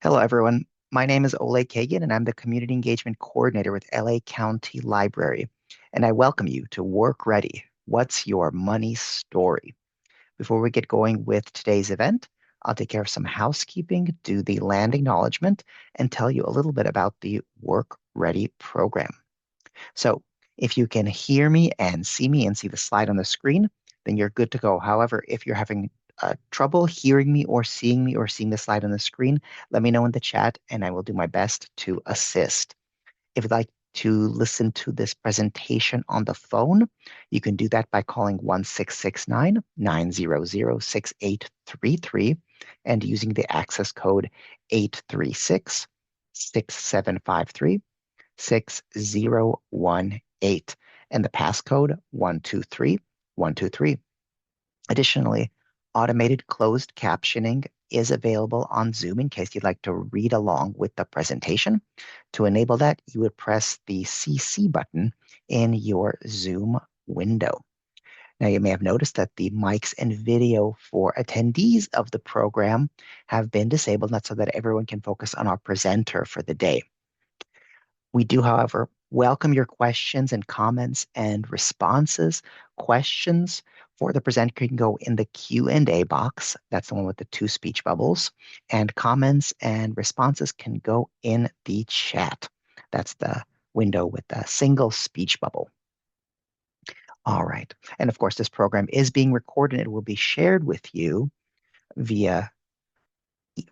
Hello, everyone. My name is Ole Kagan, and I'm the Community Engagement Coordinator with LA County Library. And I welcome you to Work Ready. What's your money story? Before we get going with today's event, I'll take care of some housekeeping, do the land acknowledgement, and tell you a little bit about the Work Ready program. So if you can hear me and see the slide on the screen, then you're good to go. However, if you're having trouble hearing me or seeing the slide on the screen, let me know in the chat and I will do my best to assist. If you'd like to listen to this presentation on the phone, you can do that by calling 1-669-900-6833 and using the access code 836-6753. 6018 and the passcode 123123. Additionally, automated closed captioning is available on Zoom in case you'd like to read along with the presentation. To enable that, you would press the CC button in your Zoom window. Now, you may have noticed that the mics and video for attendees of the program have been disabled, not so that everyone can focus on our presenter for the day. We do, however, welcome your questions and comments and responses. Questions for the presenter can go in the Q&A box. That's the one with the two speech bubbles. And comments and responses can go in the chat. That's the window with the single speech bubble. All right. And of course, this program is being recorded. It will be shared with you via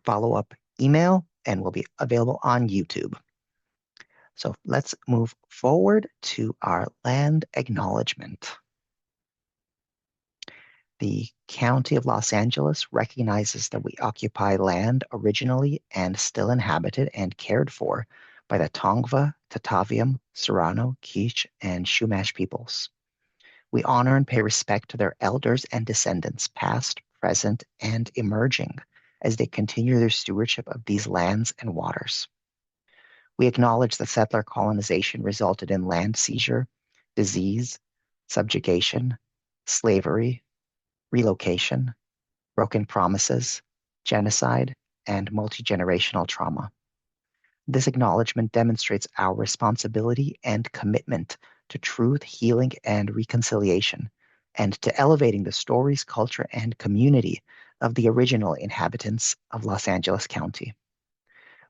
follow-up email and will be available on YouTube. So let's move forward to our land acknowledgement. The County of Los Angeles recognizes that we occupy land originally and still inhabited and cared for by the Tongva, Tataviam, Serrano, Quiche, and Chumash peoples. We honor and pay respect to their elders and descendants, past, present, and emerging, as they continue their stewardship of these lands and waters. We acknowledge that settler colonization resulted in land seizure, disease, subjugation, slavery, relocation, broken promises, genocide, and multi-generational trauma. This acknowledgement demonstrates our responsibility and commitment to truth, healing, and reconciliation, and to elevating the stories, culture, and community of the original inhabitants of Los Angeles County.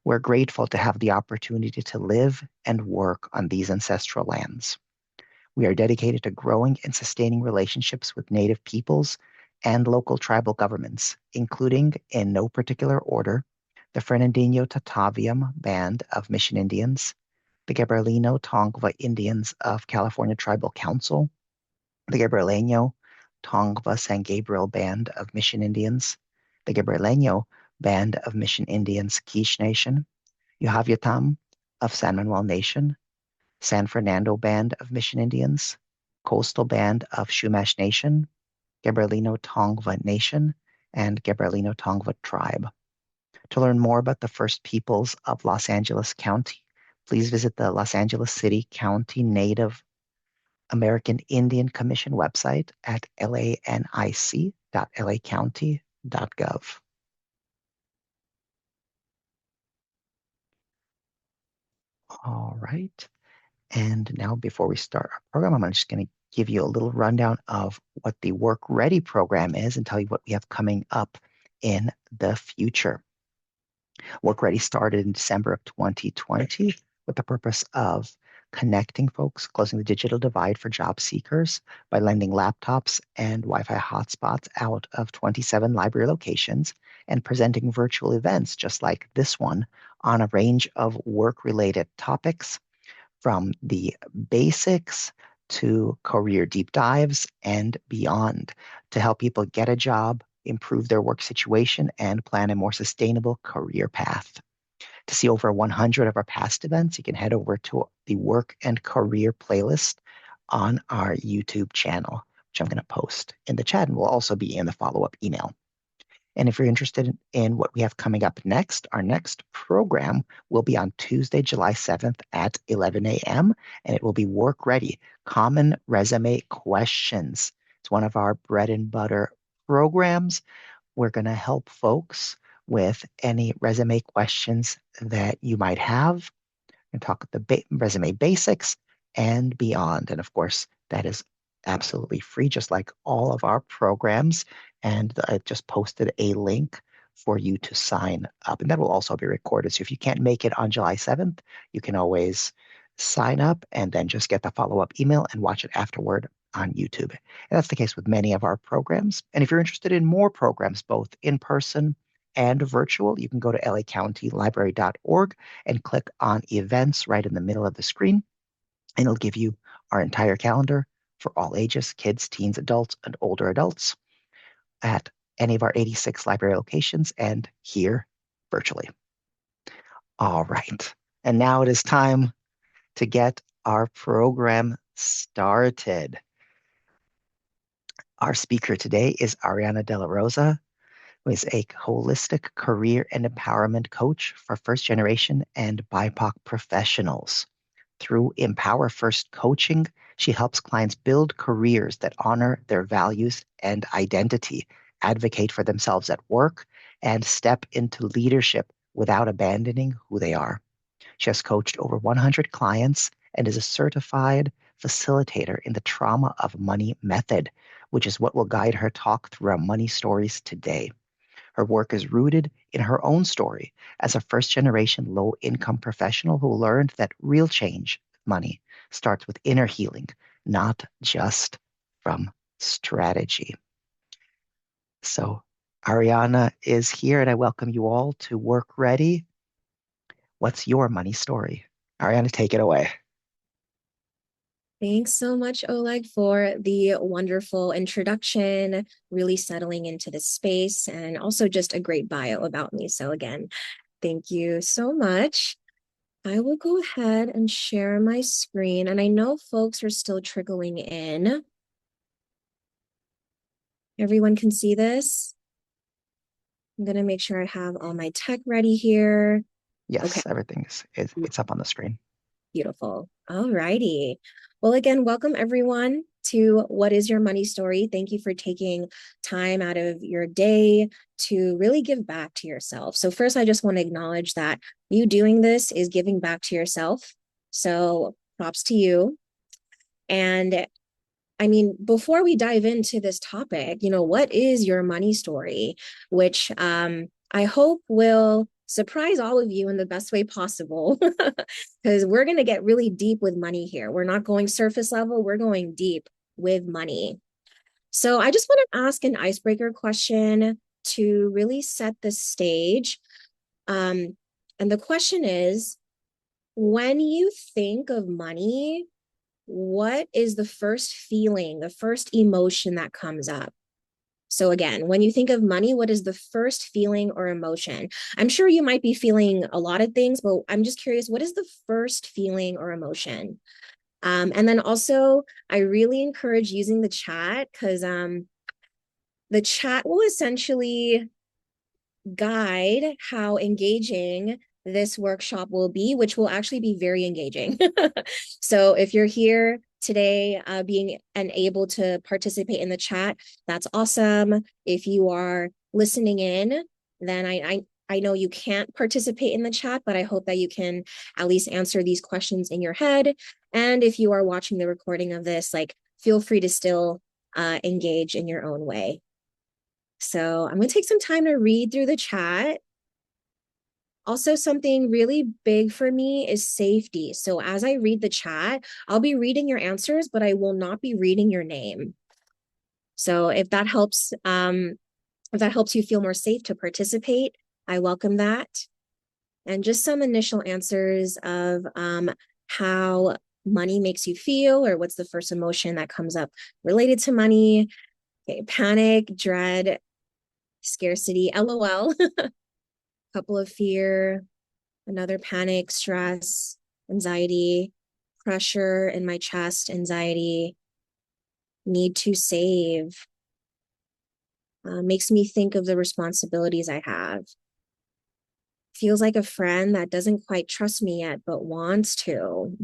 We're grateful to have the opportunity to live and work on these ancestral lands. We are dedicated to growing and sustaining relationships with Native peoples and local tribal governments, including, in no particular order, the Fernandino Tataviam Band of Mission Indians, the Gabrielino Tongva Indians of California Tribal Council, the Gabrielino Tongva San Gabriel Band of Mission Indians, the Gabrielino Band of Mission Indians Quiche Nation, Yuhaviatam of San Manuel Nation, San Fernando Band of Mission Indians, Coastal Band of Chumash Nation, Gabrielino Tongva Nation, and Gabrielino Tongva Tribe. To learn more about the First Peoples of Los Angeles County, please visit the Los Angeles City County Native American Indian Commission website at lanic.lacounty.gov. All right. And now, before we start our program, I'm just going to give you a little rundown of what the Work Ready program is and tell you what we have coming up in the future. Work Ready started in December of 2020 with the purpose of connecting folks, closing the digital divide for job seekers by lending laptops and Wi-Fi hotspots out of 27 library locations and presenting virtual events just like this one on a range of work-related topics, from the basics to career deep dives and beyond, to help people get a job, improve their work situation, and plan a more sustainable career path. To see over 100 of our past events, you can head over to the Work and Career playlist on our YouTube channel, which I'm going to post in the chat and will also be in the follow-up email. And if you're interested in what we have coming up next, our next program will be on Tuesday, July 7th at 11 a.m., and it will be Work Ready, Common Resume Questions. It's one of our bread and butter programs. We're going to help folks with any resume questions that you might have and talk the resume basics and beyond. And of course, that is absolutely free, just like all of our programs. And I just posted a link for you to sign up, and that will also be recorded. So if you can't make it on July 7th, you can always sign up and then just get the follow-up email and watch it afterward on YouTube. And that's the case with many of our programs. And if you're interested in more programs, both in person and virtual, you can go to lacountylibrary.org and click on events right in the middle of the screen, and it'll give you our entire calendar for all ages, kids, teens, adults, and older adults at any of our 86 library locations and here virtually. All right. And now it is time to get our program started. Our speaker today is Arianna Dela Rosa, who is a holistic career and empowerment coach for first generation and BIPOC professionals. Through Empower First coaching, she helps clients build careers that honor their values and identity, advocate for themselves at work, and step into leadership without abandoning who they are. She has coached over 100 clients and is a certified facilitator in the trauma of money method, which is what will guide her talk through our money stories today. Her work is rooted in her own story as a first generation low income professional who learned that real change with money starts with inner healing, not just from strategy. So, Arianna is here, and I welcome you all to Work Ready. What's your money story? Arianna, take it away. Thanks so much, Oleg, for the wonderful introduction, really settling into the space, and also just a great bio about me. So, again, thank you so much. I will go ahead and share my screen. And I know folks are still trickling in. Everyone can see this. I'm going to make sure I have all my tech ready here. Okay. Yes, everything it's up on the screen. Beautiful. All righty. Well, again, welcome everyone to What is Your Money Story? Thank you for taking time out of your day to really give back to yourself. So first, I just want to acknowledge that you doing this is giving back to yourself. So props to you. And I mean, before we dive into this topic, what is your money story? Which I hope will surprise all of you in the best way possible, because we're going to get really deep with money here. We're not going surface level, we're going deep with money. So I just want to ask an icebreaker question to really set the stage. And the question is, when you think of money, what is the first feeling, the first emotion that comes up? So again, when you think of money, what is the first feeling or emotion? I'm sure you might be feeling a lot of things, but I'm just curious, what is the first feeling or emotion? And then also, I really encourage using the chat because the chat will essentially guide how engaging this workshop will be, which will actually be very engaging. So if you're here today being and able to participate in the chat, that's awesome. If you are listening in, then I know you can't participate in the chat, but I hope that you can at least answer these questions in your head. And if you are watching the recording of this, like feel free to still engage in your own way. So I'm going to take some time to read through the chat. Also, something really big for me is safety. So as I read the chat, I'll be reading your answers, but I will not be reading your name. So if that helps you feel more safe to participate, I welcome that. And just some initial answers of how money makes you feel, or what's the first emotion that comes up related to money. Okay, panic, dread, scarcity, LOL, couple of fear, another panic, stress, anxiety, pressure in my chest, anxiety, need to save, makes me think of the responsibilities I have. Feels like a friend that doesn't quite trust me yet, but wants to.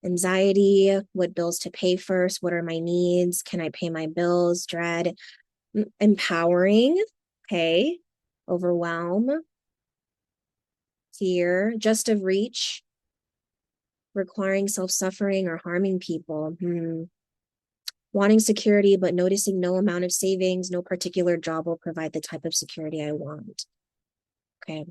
Anxiety, what bills to pay first? What are my needs? Can I pay my bills? Dread, empowering. Okay. Overwhelm, fear, just of reach, requiring self-suffering or harming people. Wanting security, but noticing no amount of savings, no particular job will provide the type of security I want. Okay.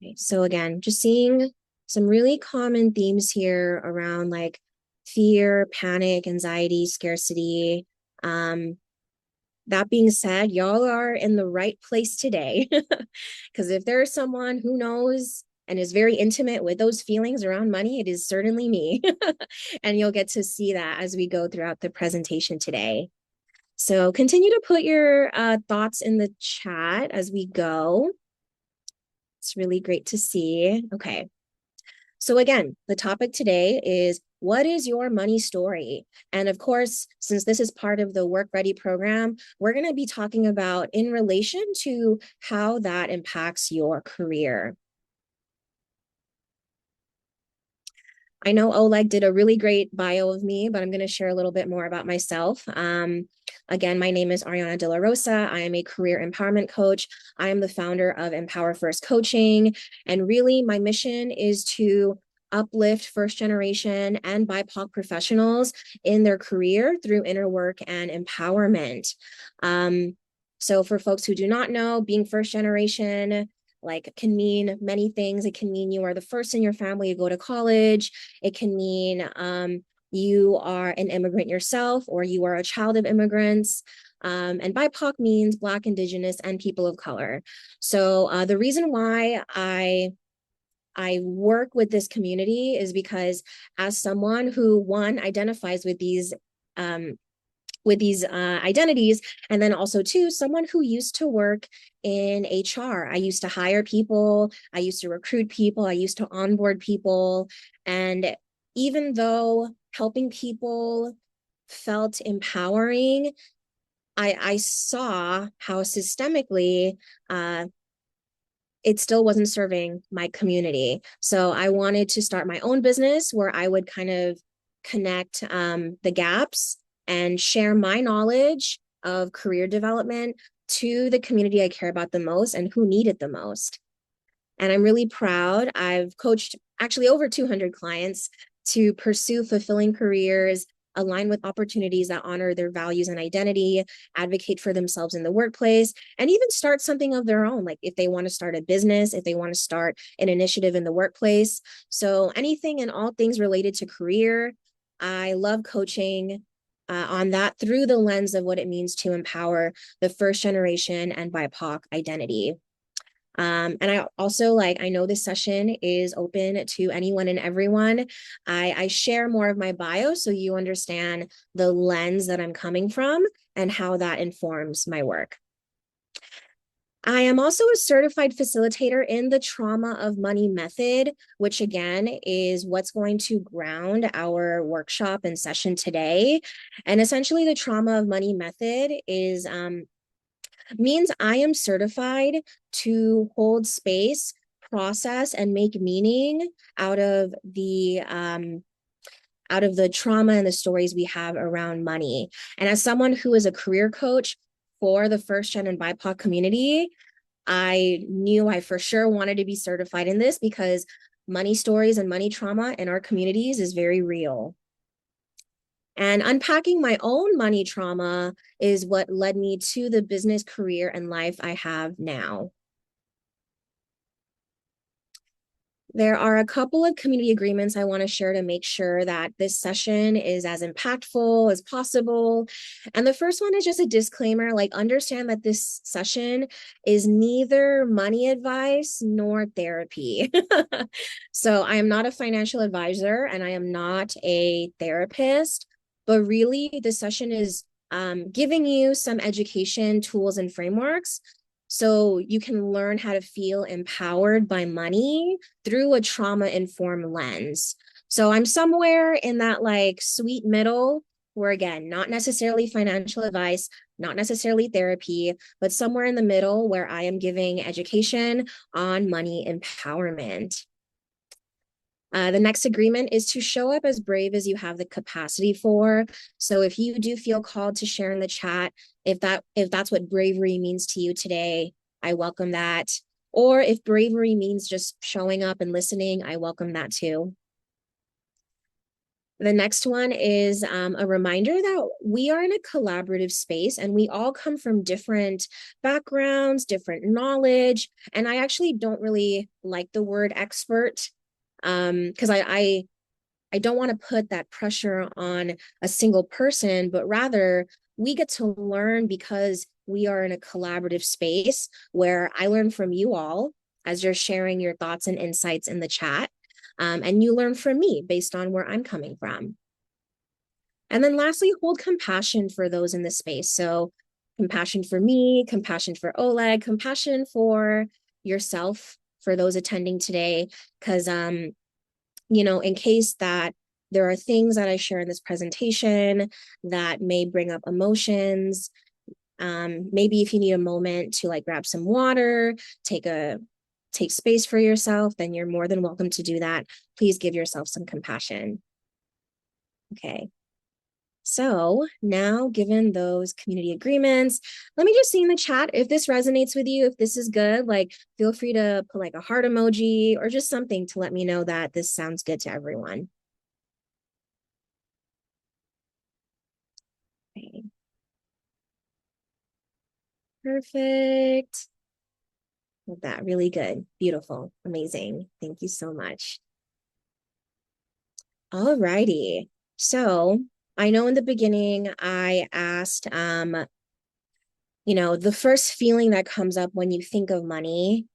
Okay. So again, just seeing some really common themes here around like fear, panic, anxiety, scarcity. That being said, y'all are in the right place today. Because if there's someone who knows and is very intimate with those feelings around money, it is certainly me. And you'll get to see that as we go throughout the presentation today. So continue to put your thoughts in the chat as we go. It's really great to see. Okay. So again, the topic today is what is your money story? And of course, since this is part of the Work Ready program, we're going to be talking about in relation to how that impacts your career. I know Oleg did a really great bio of me, but I'm going to share a little bit more about myself. Again, my name is Arianna Dela Rosa. I am a career empowerment coach. I am the founder of Empower First Coaching. And really, my mission is to uplift first generation and BIPOC professionals in their career through inner work and empowerment. So for folks who do not know, being first generation, like can mean many things. It can mean you are the first in your family to go to college. It can mean you are an immigrant yourself, or you are a child of immigrants. And BIPOC means Black, Indigenous, and people of color. So the reason why I work with this community is because as someone who, one, identifies with these identities. And then also, two, someone who used to work in HR. I used to hire people, I used to recruit people, I used to onboard people. And even though helping people felt empowering, I saw how systemically it still wasn't serving my community. So I wanted to start my own business where I would kind of connect the gaps and share my knowledge of career development to the community I care about the most and who need it the most. And I'm really proud. I've coached actually over 200 clients to pursue fulfilling careers, align with opportunities that honor their values and identity, advocate for themselves in the workplace, and even start something of their own. Like if they want to start a business, if they want to start an initiative in the workplace. So anything and all things related to career, I love coaching on that through the lens of what it means to empower the first generation and BIPOC identity. And I also I know this session is open to anyone and everyone. I share more of my bio so you understand the lens that I'm coming from and how that informs my work. I am also a certified facilitator in the trauma of money method, which again is what's going to ground our workshop and session today. And essentially the trauma of money method is means I am certified to hold space, process, and make meaning out of the trauma and the stories we have around money. And as someone who is a career coach for the first gen and BIPOC community, I knew I for sure wanted to be certified in this because money stories and money trauma in our communities is very real. And unpacking my own money trauma is what led me to the business career and life I have now. There are a couple of community agreements I want to share to make sure that this session is as impactful as possible. And the first one is just a disclaimer, understand that this session is neither money advice nor therapy. So I am not a financial advisor and I am not a therapist, but really the session is giving you some education, tools, and frameworks so you can learn how to feel empowered by money through a trauma-informed lens. So I'm somewhere in that sweet middle where, again, not necessarily financial advice, not necessarily therapy, but somewhere in the middle where I am giving education on money empowerment. The next agreement is to show up as brave as you have the capacity for. So if you do feel called to share in the chat, if that's what bravery means to you today, I welcome that. Or if bravery means just showing up and listening, I welcome that too. The next one is a reminder that we are in a collaborative space and we all come from different backgrounds, different knowledge. And I actually don't really like the word expert because I don't want to put that pressure on a single person, but rather we get to learn because we are in a collaborative space where I learn from you all as you're sharing your thoughts and insights in the chat. And you learn from me based on where I'm coming from. And then lastly, hold compassion for those in the space. So compassion for me, compassion for Oleg, compassion for yourself, for those attending today, because in case that there are things that I share in this presentation that may bring up emotions. Maybe if you need a moment to like grab some water, take space for yourself, then you're more than welcome to do that. Please give yourself some compassion. Okay. So now, given those community agreements, let me just see in the chat if this resonates with you, if this is good, like feel free to put like a heart emoji or just something to let me know that this sounds good to everyone. Okay. Perfect. Love that. Really good. Beautiful. Amazing. Thank you so much. All righty. So I know in the beginning I asked, the first feeling that comes up when you think of money.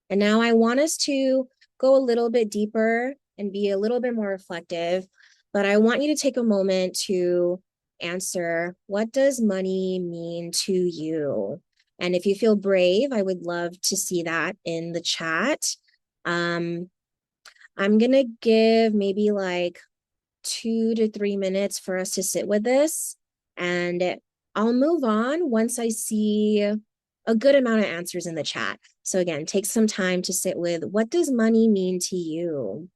And now I want us to go a little bit deeper and be a little bit more reflective. But I want you to take a moment to answer, what does money mean to you? And if you feel brave, I would love to see that in the chat. Um, I'm going to give maybe like 2 to 3 minutes for us to sit with this. And I'll move on once I see a good amount of answers in the chat. So again, take some time to sit with, what does money mean to you?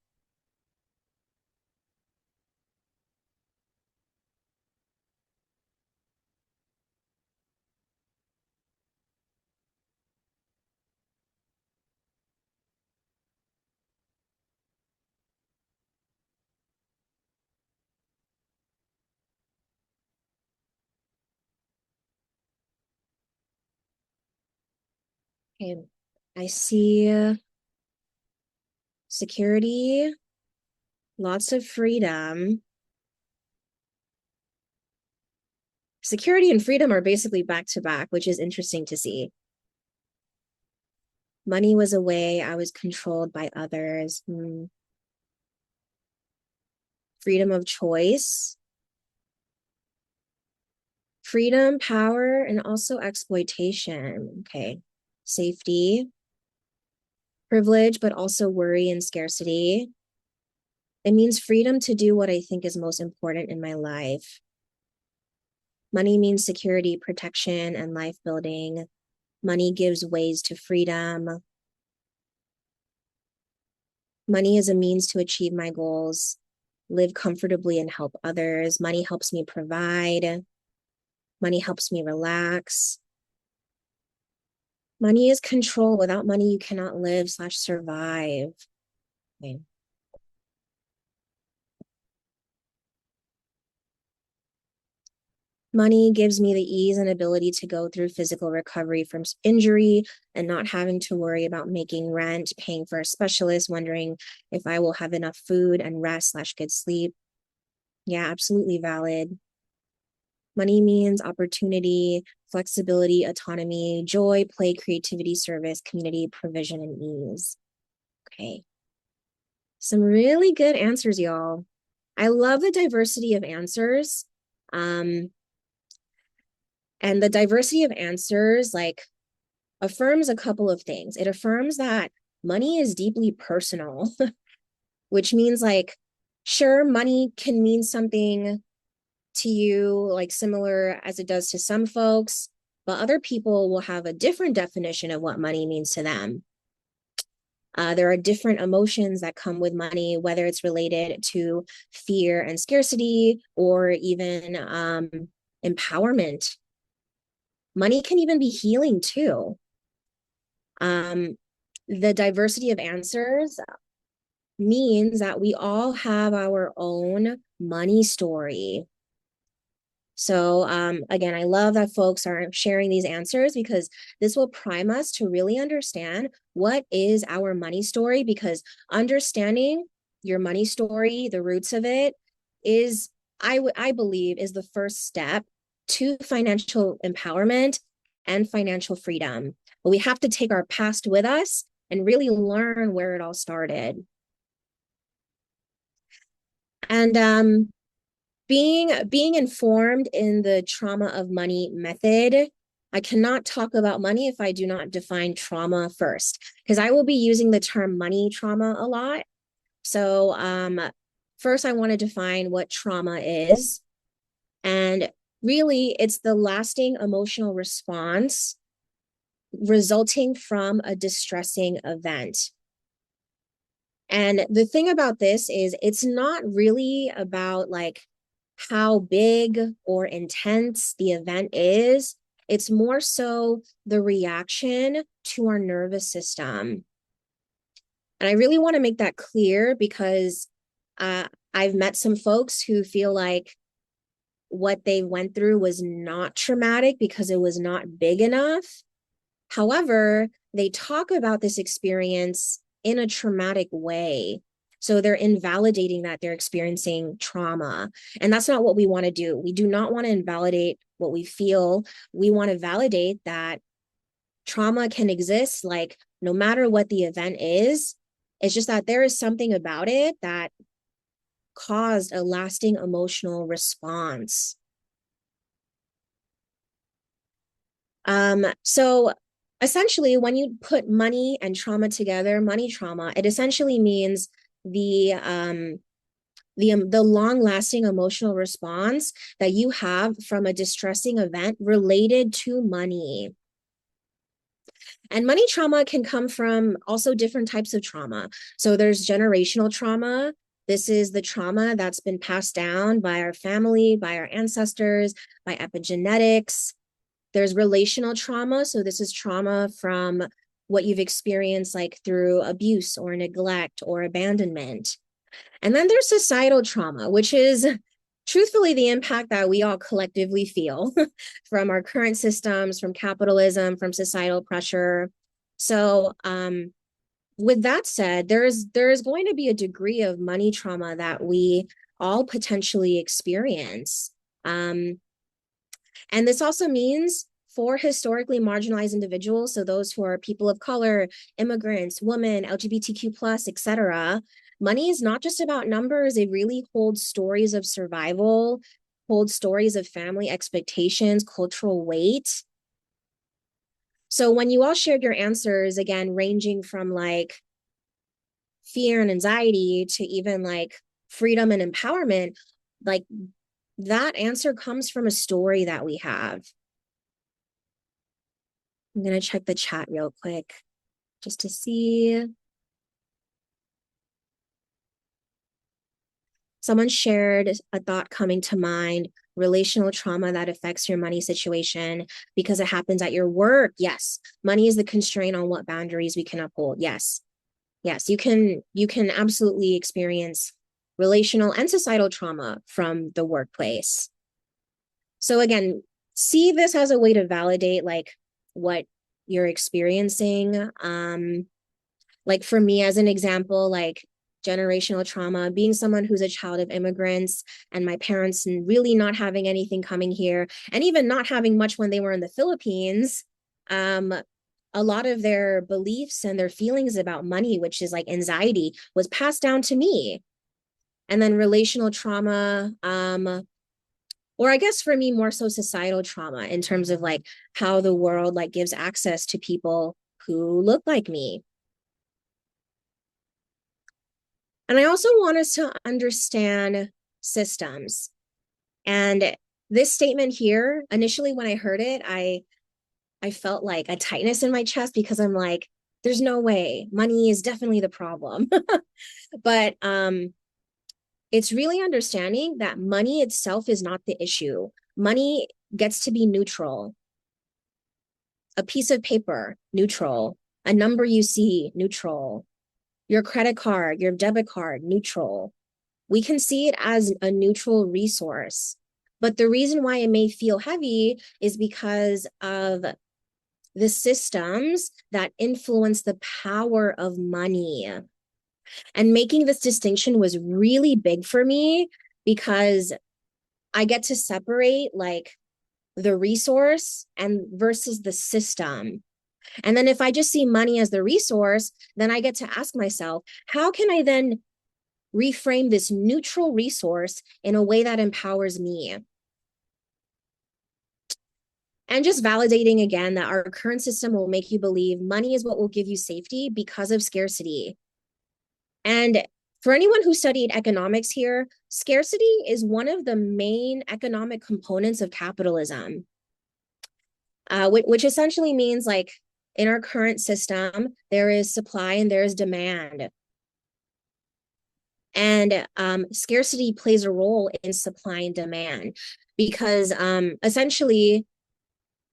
Okay, I see security, lots of freedom. Security and freedom are basically back to back, which is interesting to see. Money was a way I was controlled by others. Freedom of choice, freedom, power, and also exploitation. Okay, safety, privilege, but also worry and scarcity. It means freedom to do what I think is most important in my life. Money means security, protection, and life building. Money gives ways to freedom. Money is a means to achieve my goals, live comfortably, and help others. Money helps me provide. Money helps me relax. Money is control. Without money, you cannot live/survive. Okay. Money gives me the ease and ability to go through physical recovery from injury and not having to worry about making rent, paying for a specialist, wondering if I will have enough food and rest/good sleep. Yeah, absolutely valid. Money means opportunity, flexibility, autonomy, joy, play, creativity, service, community, provision, and ease. Okay. Some really good answers, y'all. I love the diversity of answers. And the diversity of answers like affirms a couple of things. It affirms that money is deeply personal, which means like, sure, money can mean something to you, like similar as it does to some folks, but other people will have a different definition of what money means to them. There are different emotions that come with money, whether it's related to fear and scarcity or even empowerment. Money can even be healing too. Um, the diversity of answers means that we all have our own money story. So, again, I love that folks are sharing these answers because this will prime us to really understand what is our money story. Because understanding your money story, the roots of it, is, I believe, is the first step to financial empowerment and financial freedom. But we have to take our past with us and really learn where it all started. And being informed in the trauma of money method, I cannot talk about money if I do not define trauma first, because I will be using the term money trauma a lot. So first I want to define what trauma is. And really, it's the lasting emotional response resulting from a distressing event. And the thing about this is it's not really about like how big or intense the event is. It's more so the reaction to our nervous system. And I really want to make that clear because I've met some folks who feel like what they went through was not traumatic because it was not big enough. However, they talk about this experience in a traumatic way. So they're invalidating that they're experiencing trauma. And that's not what we want to do. We do not want to invalidate what we feel. We want to validate that trauma can exist, like no matter what the event is. It's just that there is something about it that caused a lasting emotional response. So essentially, when you put money and trauma together, money trauma, it essentially means the long-lasting emotional response that you have from a distressing event related to money. And money trauma can come from also different types of trauma. So there's generational trauma. This is the trauma that's been passed down by our family, by our ancestors, by epigenetics. There's relational trauma. So this is trauma from what you've experienced like through abuse or neglect or abandonment. And then there's societal trauma, which is truthfully the impact that we all collectively feel from our current systems, from capitalism, from societal pressure. So with that said, there is going to be a degree of money trauma that we all potentially experience. And this also means for historically marginalized individuals, so those who are people of color, immigrants, women, LGBTQ plus, etc., money is not just about numbers. It really holds stories of survival, holds stories of family expectations, cultural weight. So when you all shared your answers, again, ranging from like fear and anxiety to even like freedom and empowerment, like that answer comes from a story that we have. I'm going to check the chat real quick just to see. Someone shared a thought coming to mind, relational trauma that affects your money situation because it happens at your work. Yes. Money is the constraint on what boundaries we can uphold. Yes. Yes, you can absolutely experience relational and societal trauma from the workplace. So again, see this as a way to validate like what you're experiencing. Like for me, as an example, like generational trauma, being someone who's a child of immigrants and my parents really not having anything coming here and even not having much when they were in the Philippines, a lot of their beliefs and their feelings about money, which is like anxiety, was passed down to me. And then relational trauma, or I guess for me, more so societal trauma in terms of like how the world like gives access to people who look like me. And I also want us to understand systems. And this statement here, initially when I heard it, I felt like a tightness in my chest because I'm like, there's no way. Money is definitely the problem. But it's really understanding that money itself is not the issue. Money gets to be neutral. A piece of paper, neutral. A number you see, neutral. Your credit card, your debit card, neutral. We can see it as a neutral resource. But the reason why it may feel heavy is because of the systems that influence the power of money. And making this distinction was really big for me because I get to separate like the resource and versus the system. And then if I just see money as the resource, then I get to ask myself, how can I then reframe this neutral resource in a way that empowers me? And just validating again that our current system will make you believe money is what will give you safety because of scarcity. And for anyone who studied economics here, scarcity is one of the main economic components of capitalism, which essentially means like in our current system, there is supply and there is demand. And scarcity plays a role in supply and demand because essentially,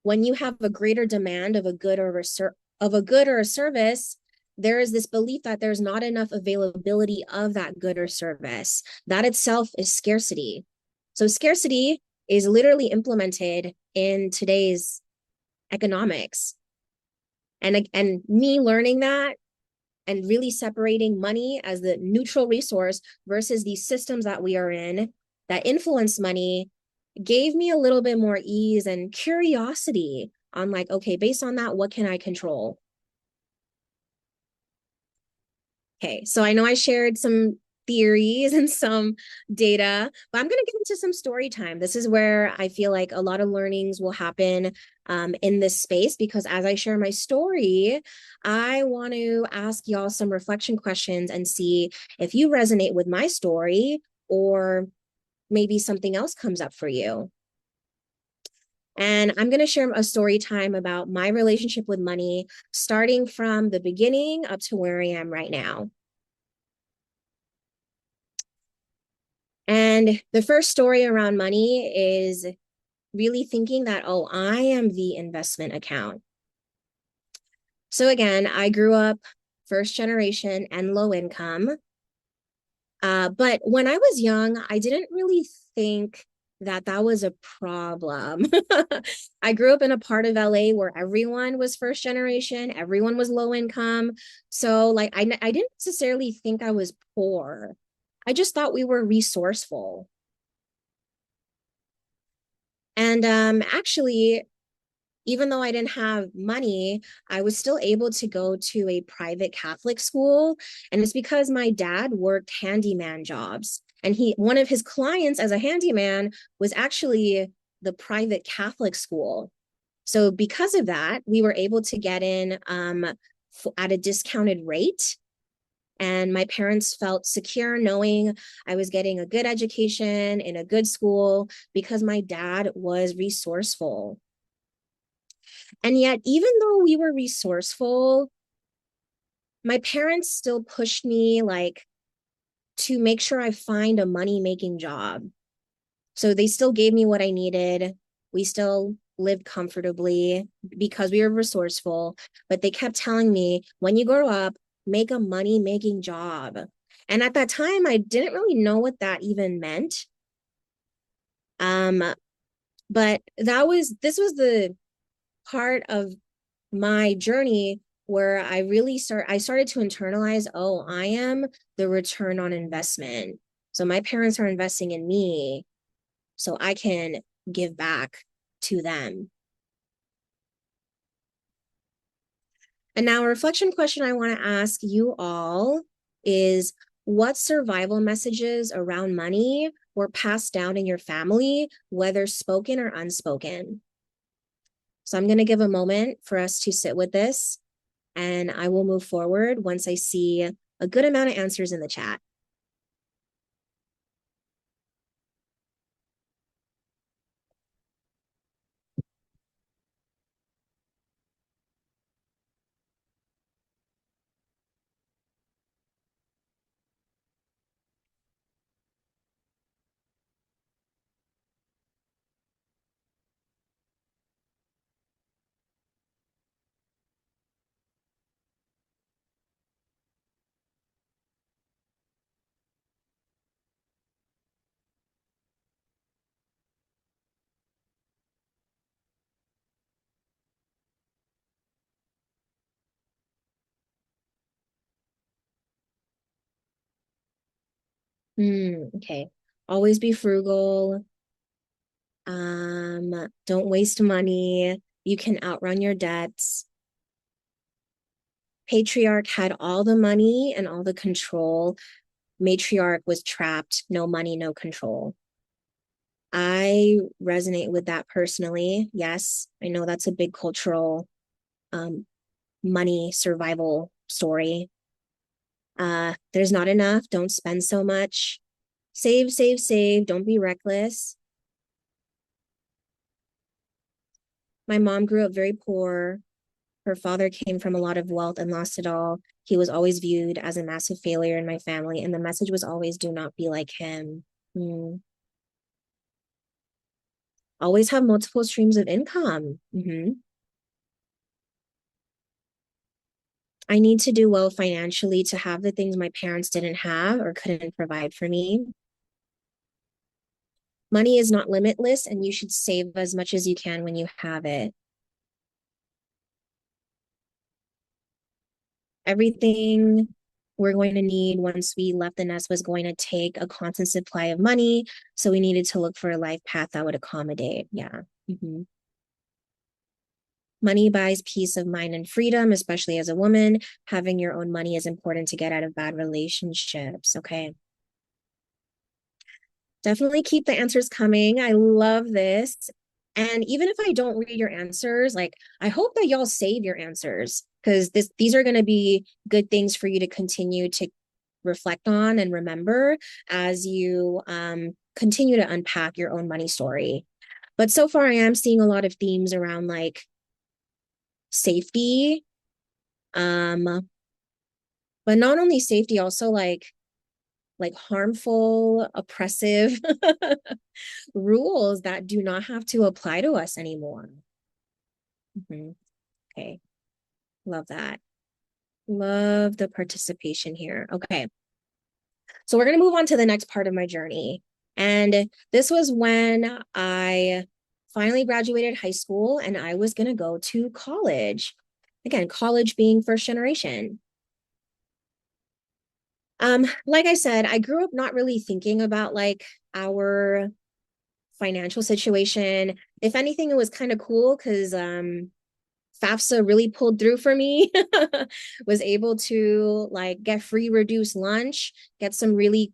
when you have a greater demand of a good or a service, there is this belief that there's not enough availability of that good or service. That itself is scarcity. So scarcity is literally implemented in today's economics. And me learning that and really separating money as the neutral resource versus these systems that we are in that influence money gave me a little bit more ease and curiosity on like, okay, based on that, what can I control? Okay, so I know I shared some theories and some data, but I'm going to get into some story time. This is where I feel like a lot of learnings will happen in this space because as I share my story, I want to ask y'all some reflection questions and see if you resonate with my story or maybe something else comes up for you. And I'm going to share a story time about my relationship with money, starting from the beginning up to where I am right now. And the first story around money is really thinking that, oh, I am the investment account. So again, I grew up first generation and low income. But when I was young, I didn't really think that that was a problem. I grew up in a part of LA where everyone was first generation, everyone was low income. So like I didn't necessarily think I was poor. I just thought we were resourceful. And actually, even though I didn't have money, I was still able to go to a private Catholic school. And it's because my dad worked handyman jobs. And one of his clients as a handyman was actually the private Catholic school. So because of that, we were able to get in at a discounted rate. And my parents felt secure knowing I was getting a good education in a good school because my dad was resourceful. And yet, even though we were resourceful, my parents still pushed me like to make sure I find a money making job. So they still gave me what I needed. We still lived comfortably because we were resourceful, but they kept telling me, when you grow up, make a money making job. And at that time, I didn't really know what that even meant. Um, but this was the part of my journey where I started to internalize, oh, I am the return on investment. So my parents are investing in me so I can give back to them. And now a reflection question I want to ask you all is what survival messages around money were passed down in your family, whether spoken or unspoken? So I'm going to give a moment for us to sit with this and I will move forward once I see a good amount of answers in the chat. Okay. Always be frugal. Don't waste money. You can outrun your debts. Patriarch had all the money and all the control. Matriarch was trapped, no money, no control. I resonate with that personally. Yes, I know that's a big cultural um, money survival story. There's not enough. Don't spend so much. Save, save, save. Don't be reckless. My mom grew up very poor. Her father came from a lot of wealth and lost it all. He was always viewed as a massive failure in my family, and the message was always do not be like him. Mm. Always have multiple streams of income. I need to do well financially to have the things my parents didn't have or couldn't provide for me. Money is not limitless, and you should save as much as you can when you have it. Everything we're going to need once we left the nest was going to take a constant supply of money. So we needed to look for a life path that would accommodate. Yeah. Mm-hmm. Money buys peace of mind and freedom, especially as a woman. Having your own money is important to get out of bad relationships. Okay. Definitely keep the answers coming. I love this. And even if I don't read your answers, like I hope that y'all save your answers because these are going to be good things for you to continue to reflect on and remember as you continue to unpack your own money story. But so far, I am seeing a lot of themes around like safety, um, but not only safety, also like harmful, oppressive rules that do not have to apply to us anymore. Mm-hmm. Okay, love that. Love the participation here. Okay, so we're going to move on to the next part of my journey. And this was when I finally graduated high school and I was going to go to college. Again, college being first generation. Like I said, I grew up not really thinking about like our financial situation. If anything, it was kind of cool because FAFSA really pulled through for me. Was able to like get free reduced lunch, get some really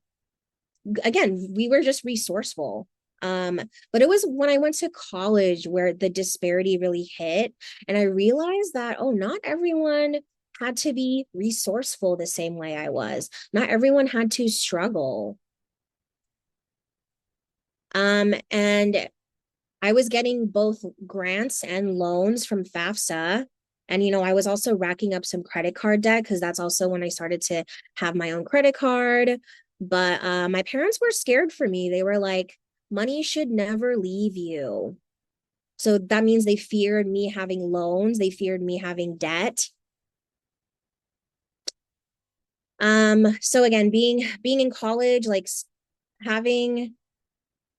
again, we were just resourceful. But it was when I went to college where the disparity really hit. And I realized that, oh, not everyone had to be resourceful the same way I was. Not everyone had to struggle. And I was getting both grants and loans from FAFSA. And, you know, I was also racking up some credit card debt because that's also when I started to have my own credit card. But my parents were scared for me. They were like, money should never leave you. So that means they feared me having loans, they feared me having debt. So again, being in college, like having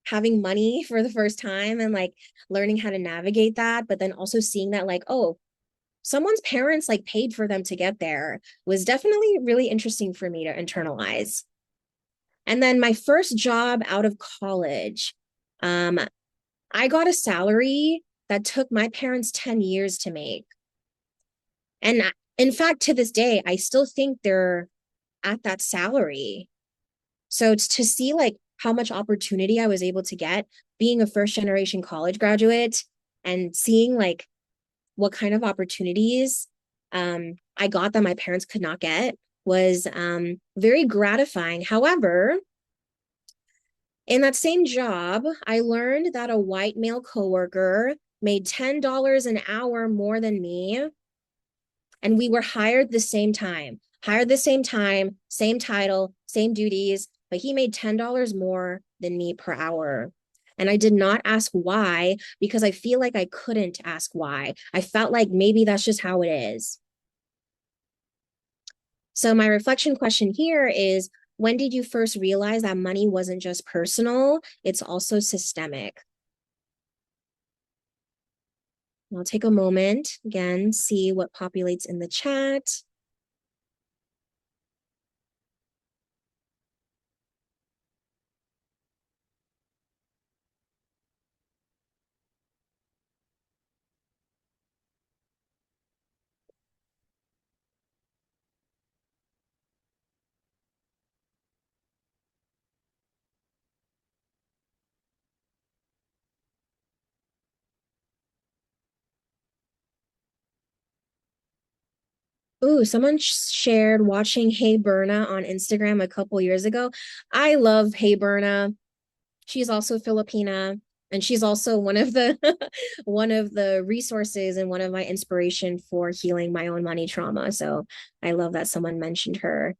having money for the first time and like learning how to navigate that, but then also seeing that like, oh, someone's parents like paid for them to get there was definitely really interesting for me to internalize. And then my first job out of college, um, I got a salary that took my parents 10 years to make. And in fact, to this day, I still think they're at that salary. So it's to see like how much opportunity I was able to get being a first generation college graduate and seeing like what kind of opportunities I got that my parents could not get was very gratifying. However, in that same job, I learned that a white male coworker made $10 an hour more than me, and we were hired the same time, same title, same duties, but he made $10 more than me per hour. And I did not ask why because I feel like I couldn't ask why. I felt like maybe that's just how it is. So, my reflection question here is when did you first realize that money wasn't just personal, it's also systemic? I'll take a moment again, see what populates in the chat. Ooh, someone shared watching Hey Berna on Instagram a couple years ago. I love Hey Berna. She's also Filipina, and she's also one of the one of the resources and one of my inspiration for healing my own money trauma. So I love that someone mentioned her.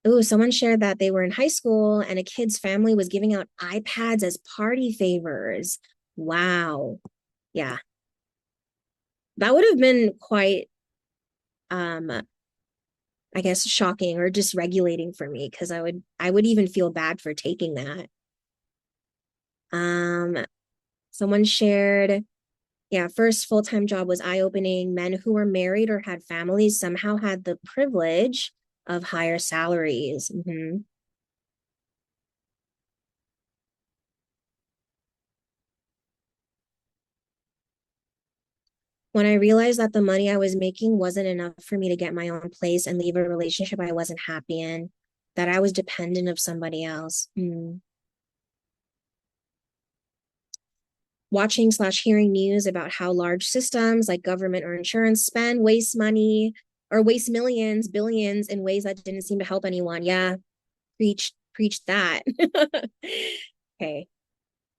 Ooh, someone shared that they were in high school and a kid's family was giving out iPads as party favors. Wow. Yeah. That would have been quite um I guess shocking or dysregulating for me because I would even feel bad for taking that. Um someone shared, yeah, first full-time job was eye-opening. Men who were married or had families somehow had the privilege of higher salaries. When I realized that the money I was making wasn't enough for me to get my own place and leave a relationship I wasn't happy in, that I was dependent of somebody else. Watching slash hearing news about how large systems like government or insurance spend waste money or waste millions, billions in ways that didn't seem to help anyone. Yeah, preach that. Okay,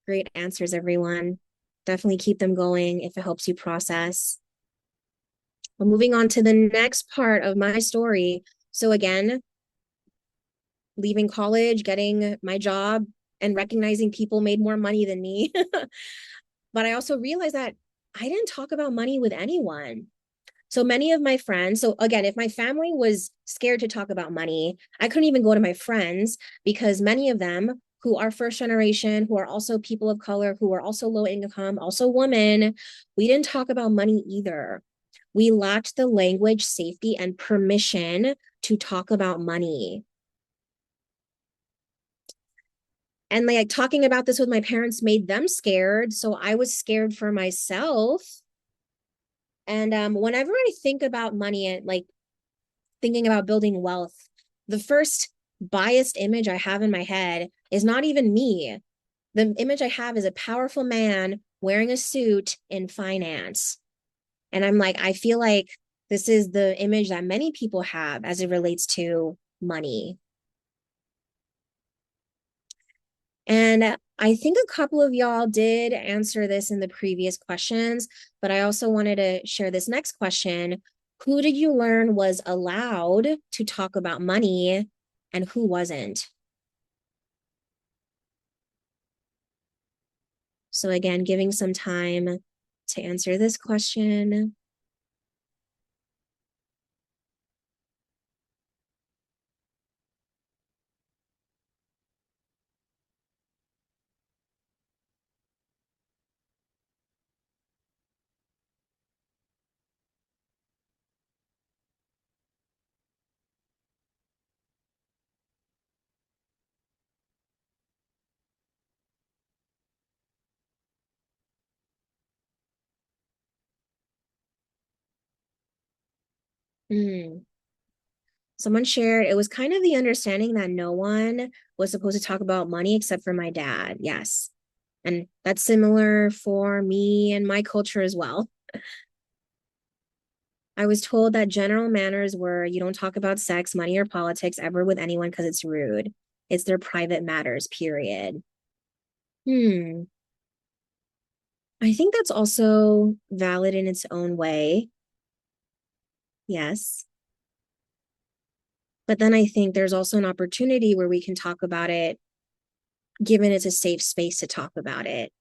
great answers, everyone. Definitely keep them going if it helps you process. Well, moving on to the next part of my story. So again, leaving college, getting my job, and recognizing people made more money than me. But I also realized that I didn't talk about money with anyone. So many of my friends, so again, if my family was scared to talk about money, I couldn't even go to my friends because many of them who are first generation, who are also people of color, who are also low income, also women, we didn't talk about money either. We lacked the language, safety, and permission to talk about money. And like talking about this with my parents made them scared. So I was scared for myself. And whenever I think about money and like thinking about building wealth, the first biased image I have in my head is not even me. The image I have is a powerful man wearing a suit in finance. And I'm like, I feel like this is the image that many people have as it relates to money. And I think a couple of y'all did answer this in the previous questions, but I also wanted to share this next question. Who did you learn was allowed to talk about money and who wasn't? So, again, giving some time to answer this question. Mm. Someone shared it was kind of the understanding that no one was supposed to talk about money except for my dad. Yes. And that's similar for me and my culture as well. I was told that general manners were you don't talk about sex, money, or politics ever with anyone because it's rude. It's their private matters, period. Hmm. I think that's also valid in its own way. Yes. But then I think there's also an opportunity where we can talk about it, given it's a safe space to talk about it.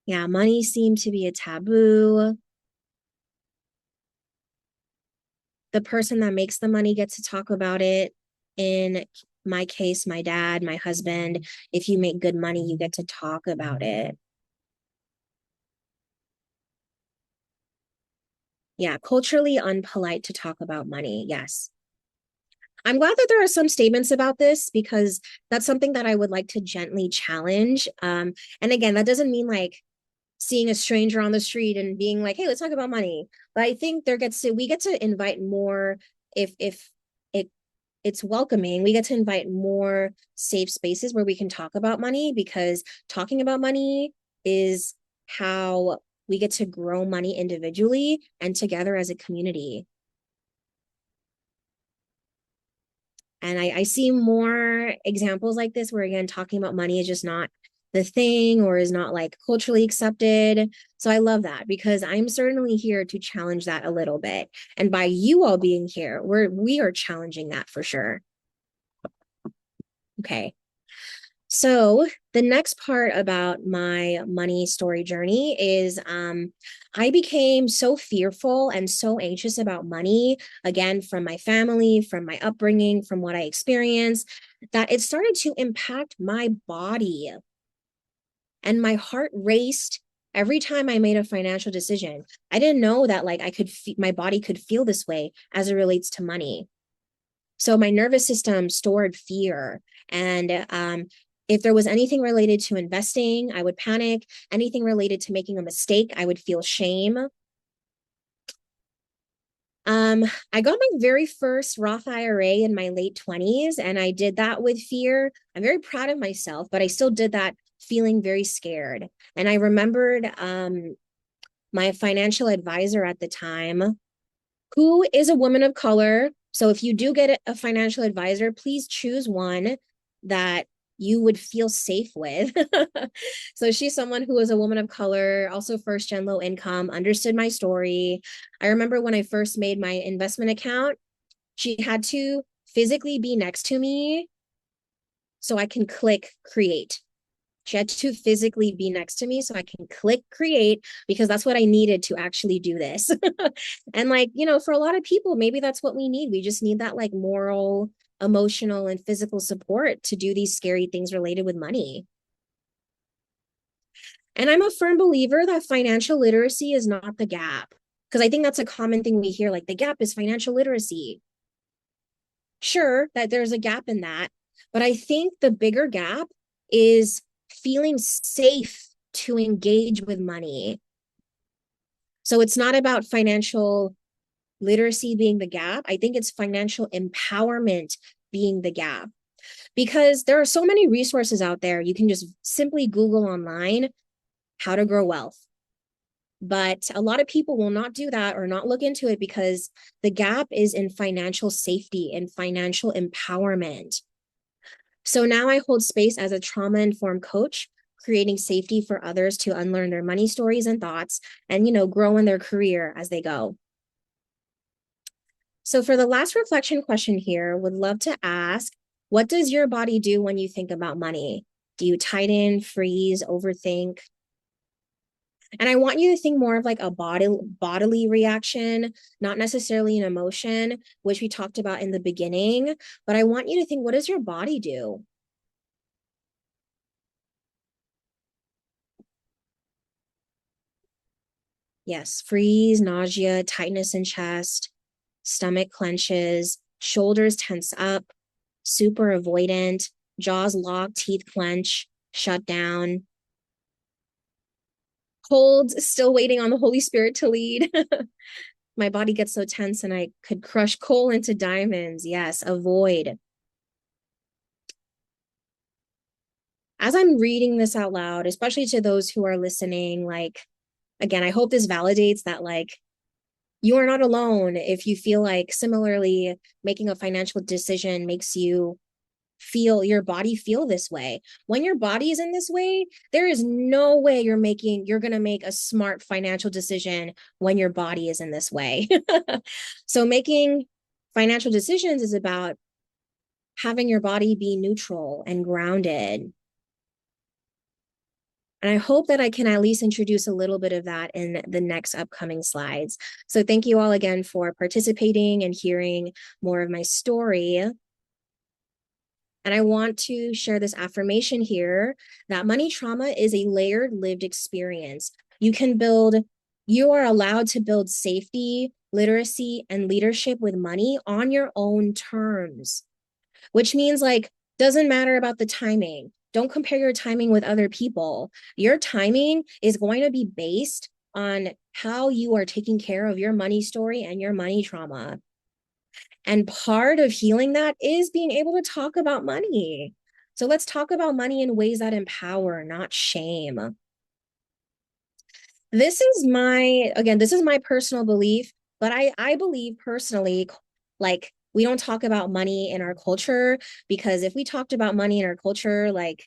Yeah, money seemed to be a taboo. The person that makes the money gets to talk about it. In my case, my dad, my husband, if you make good money, you get to talk about it. Yeah, culturally unpolite to talk about money. Yes. I'm glad that there are some statements about this because that's something that I would like to gently challenge. And again, that doesn't mean like seeing a stranger on the street and being like, "Hey, let's talk about money." But I think there gets to we get to invite more if it it's welcoming. We get to invite more safe spaces where we can talk about money, because talking about money is how we get to grow money individually and together as a community. And I see more examples like this where, again, talking about money is just not the thing or is not like culturally accepted. So I love that, because I'm certainly here to challenge that a little bit. And by you all being here, we are challenging that for sure. Okay. So the next part about my money story journey is I became so fearful and so anxious about money, again, from my family, from my upbringing, from what I experienced, that it started to impact my body. And my heart raced every time I made a financial decision. I didn't know that like my body could feel this way as it relates to money. So my nervous system stored fear. And if there was anything related to investing, I would panic. Anything related to making a mistake, I would feel shame. I got my very first Roth IRA in my late 20s, and I did that with fear. I'm very proud of myself, but I still did that feeling very scared. And I remembered my financial advisor at the time, who is a woman of color. So if you do get a financial advisor, please choose one that you would feel safe with. So she's someone who is a woman of color, also first gen low income, understood my story. I remember when I first made my investment account, she had to physically be next to me so I can click create. She had to physically be next to me so I can click create, because that's what I needed to actually do this. And like, for a lot of people, maybe that's what we need. We just need that like moral, emotional, and physical support to do these scary things related with money. And I'm a firm believer that financial literacy is not the gap, because I think that's a common thing we hear, like the gap is financial literacy. Sure, that there's a gap in that, but I think the bigger gap is feeling safe to engage with money. So it's not about financial literacy being the gap. I think it's financial empowerment being the gap, because there are so many resources out there. You can just simply Google online how to grow wealth. But a lot of people will not do that or not look into it, because the gap is in financial safety and financial empowerment. So now I hold space as a trauma informed coach, creating safety for others to unlearn their money stories and thoughts and, grow in their career as they go. So for the last reflection question here, would love to ask, what does your body do when you think about money? Do you tighten, freeze, overthink? And I want you to think more of like a bodily reaction, not necessarily an emotion, which we talked about in the beginning, but I want you to think, what does your body do? Yes, freeze, nausea, tightness in chest, stomach clenches, shoulders tense up, super avoidant, jaws locked, teeth clench, shut down. Cold, still waiting on the Holy Spirit to lead. My body gets so tense and I could crush coal into diamonds. Yes, avoid. As I'm reading this out loud, especially to those who are listening, like, again, I hope this validates that, like, you are not alone if you feel like similarly making a financial decision makes you feel your body feel this way. When your body is in this way, there is no way you're going to make a smart financial decision when your body is in this way. So making financial decisions is about having your body be neutral and grounded. And I hope that I can at least introduce a little bit of that in the next upcoming slides. So thank you all again for participating and hearing more of my story. And I want to share this affirmation here that money trauma is a layered lived experience. You are allowed to build safety, literacy, and leadership with money on your own terms, which means like, doesn't matter about the timing. Don't compare your timing with other people. Your timing is going to be based on how you are taking care of your money story and your money trauma. And part of healing that is being able to talk about money. So let's talk about money in ways that empower, not shame. This is my personal belief, but I believe personally, like, we don't talk about money in our culture, because if we talked about money in our culture, like,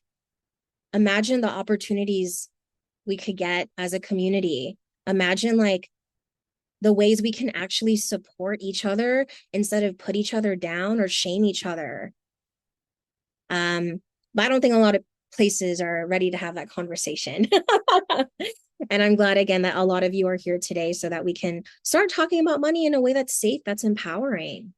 imagine the opportunities we could get as a community. Imagine, like, the ways we can actually support each other instead of put each other down or shame each other. But I don't think a lot of places are ready to have that conversation. And I'm glad again that a lot of you are here today so that we can start talking about money in a way that's safe, that's empowering.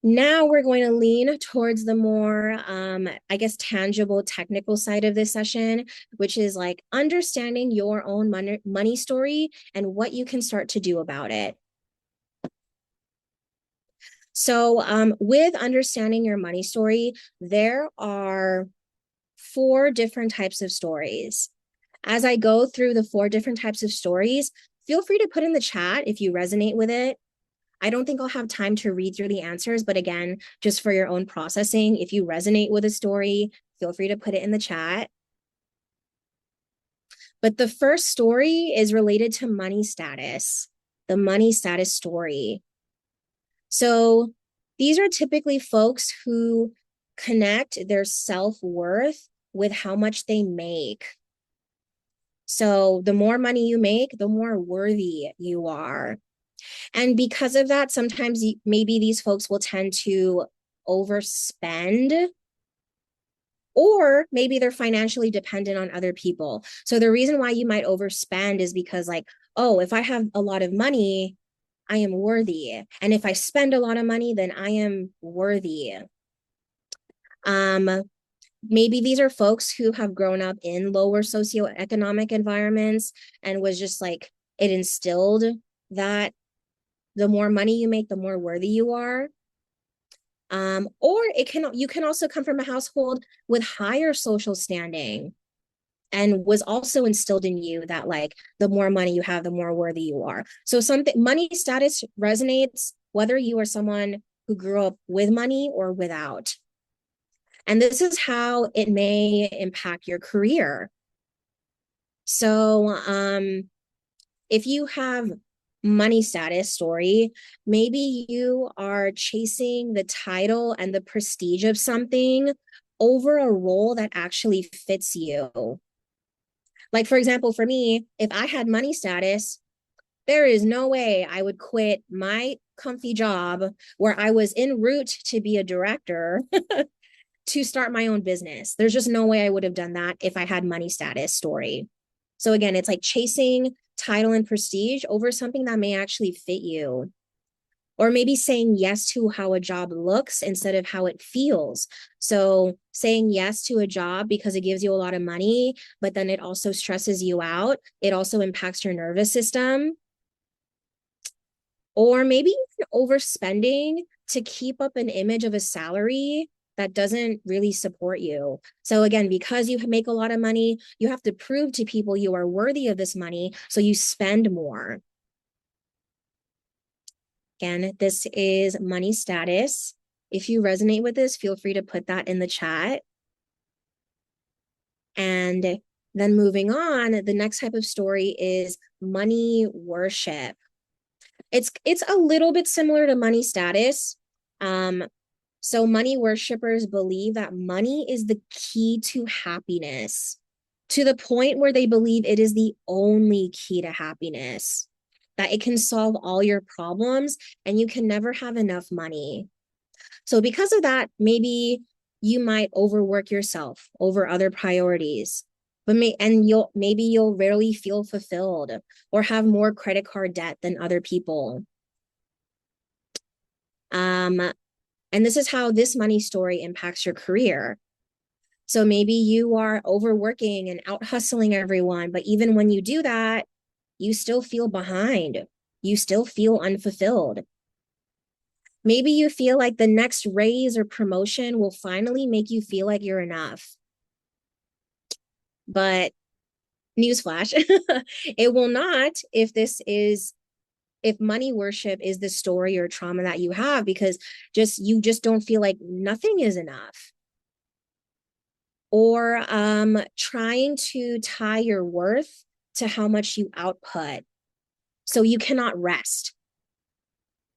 Now we're going to lean towards the more, I guess, tangible, technical side of this session, which is like understanding your own money story and what you can start to do about it. So, with understanding your money story, there are 4 different types of stories. As I go through the 4 different types of stories, feel free to put in the chat if you resonate with it. I don't think I'll have time to read through the answers, but again, just for your own processing, if you resonate with a story, feel free to put it in the chat. But the first story is related to money status, the money status story. So these are typically folks who connect their self-worth with how much they make. So the more money you make, the more worthy you are. And because of that, sometimes maybe these folks will tend to overspend, or maybe they're financially dependent on other people. So the reason why you might overspend is because, like, oh, if I have a lot of money, I am worthy. And if I spend a lot of money, then I am worthy. Um, Maybe these are folks who have grown up in lower socioeconomic environments and was just like, it instilled that the more money you make, the more worthy you are. Or you can also come from a household with higher social standing and was also instilled in you that, like, the more money you have, the more worthy you are. So something money status resonates whether you are someone who grew up with money or without. And this is how it may impact your career. So if you have money status story, maybe you are chasing the title and the prestige of something over a role that actually fits you. Like, for example, for me, if I had money status, there is no way I would quit my comfy job where I was en route to be a director to start my own business. There's just no way I would have done that if I had money status story. So again, it's like chasing title and prestige over something that may actually fit you. Or maybe saying yes to how a job looks instead of how it feels. So saying yes to a job because it gives you a lot of money, but then it also stresses you out. It also impacts your nervous system. Or maybe overspending to keep up an image of a salary that doesn't really support you. So again, because you make a lot of money, you have to prove to people you are worthy of this money, so you spend more. Again, this is money status. If you resonate with this, feel free to put that in the chat. And then moving on, the next type of story is money worship. It's a little bit similar to money status. So money worshipers believe that money is the key to happiness, to the point where they believe it is the only key to happiness, that it can solve all your problems and you can never have enough money. So because of that, maybe you might overwork yourself over other priorities. Maybe you'll rarely feel fulfilled or have more credit card debt than other people. And this is how this money story impacts your career. So maybe you are overworking and out hustling everyone, but even when you do that, you still feel behind. You still feel unfulfilled. Maybe you feel like the next raise or promotion will finally make you feel like you're enough. But newsflash, it will not if this is if money worship is the story or trauma that you have because you just don't feel like nothing is enough, or trying to tie your worth to how much you output. So you cannot rest.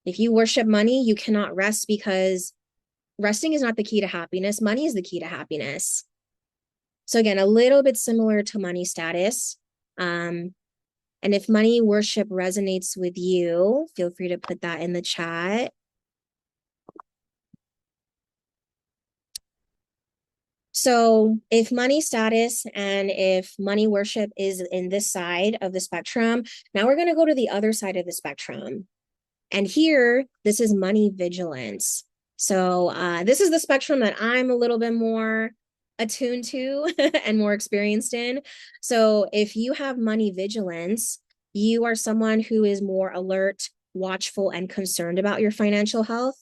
If you worship money, you cannot rest because resting is not the key to happiness. Money is the key to happiness. So again, a little bit similar to money status. And if money worship resonates with you, feel free to put that in the chat. So if money status and if money worship is in this side of the spectrum, now we're going to go to the other side of the spectrum. And here, this is money vigilance. So this is the spectrum that I'm a little bit more attuned to and more experienced in. So if you have money vigilance, you are someone who is more alert, watchful, and concerned about your financial health.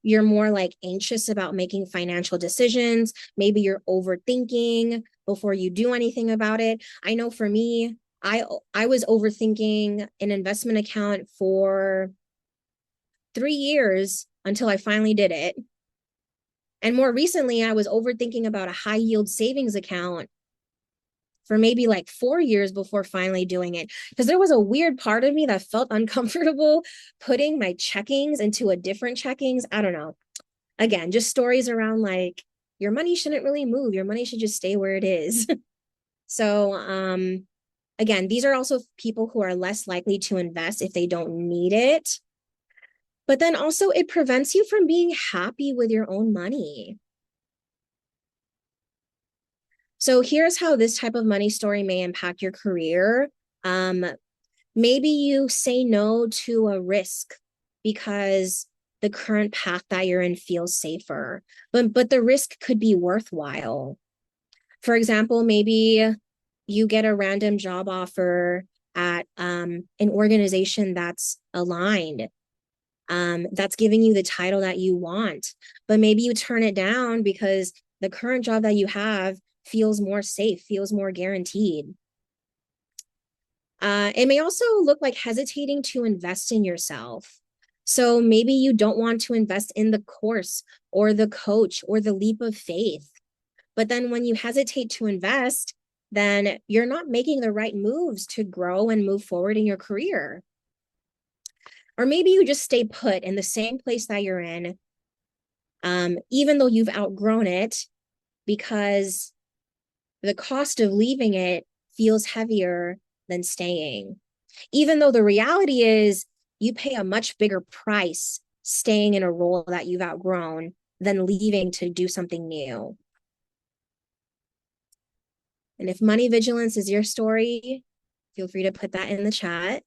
You're more like anxious about making financial decisions. Maybe you're overthinking before you do anything about it. I know for me, I was overthinking an investment account for 3 years until I finally did it. And more recently, I was overthinking about a high yield savings account for maybe like 4 years before finally doing it. Because there was a weird part of me that felt uncomfortable putting my checkings into a different checkings. I don't know. Again, just stories around like your money shouldn't really move. Your money should just stay where it is. So, again, these are also people who are less likely to invest if they don't need it. But then also, it prevents you from being happy with your own money. So, here's how this type of money story may impact your career. Maybe you say no to a risk because the current path that you're in feels safer, but the risk could be worthwhile. For example, maybe you get a random job offer at an organization that's aligned, that's giving you the title that you want, but maybe you turn it down because the current job that you have feels more safe, feels more guaranteed. It may also look like hesitating to invest in yourself. So maybe you don't want to invest in the course or the coach or the leap of faith. But then when you hesitate to invest, then you're not making the right moves to grow and move forward in your career. Or maybe you just stay put in the same place that you're in, even though you've outgrown it, because the cost of leaving it feels heavier than staying. Even though the reality is you pay a much bigger price staying in a role that you've outgrown than leaving to do something new. And if money vigilance is your story, feel free to put that in the chat.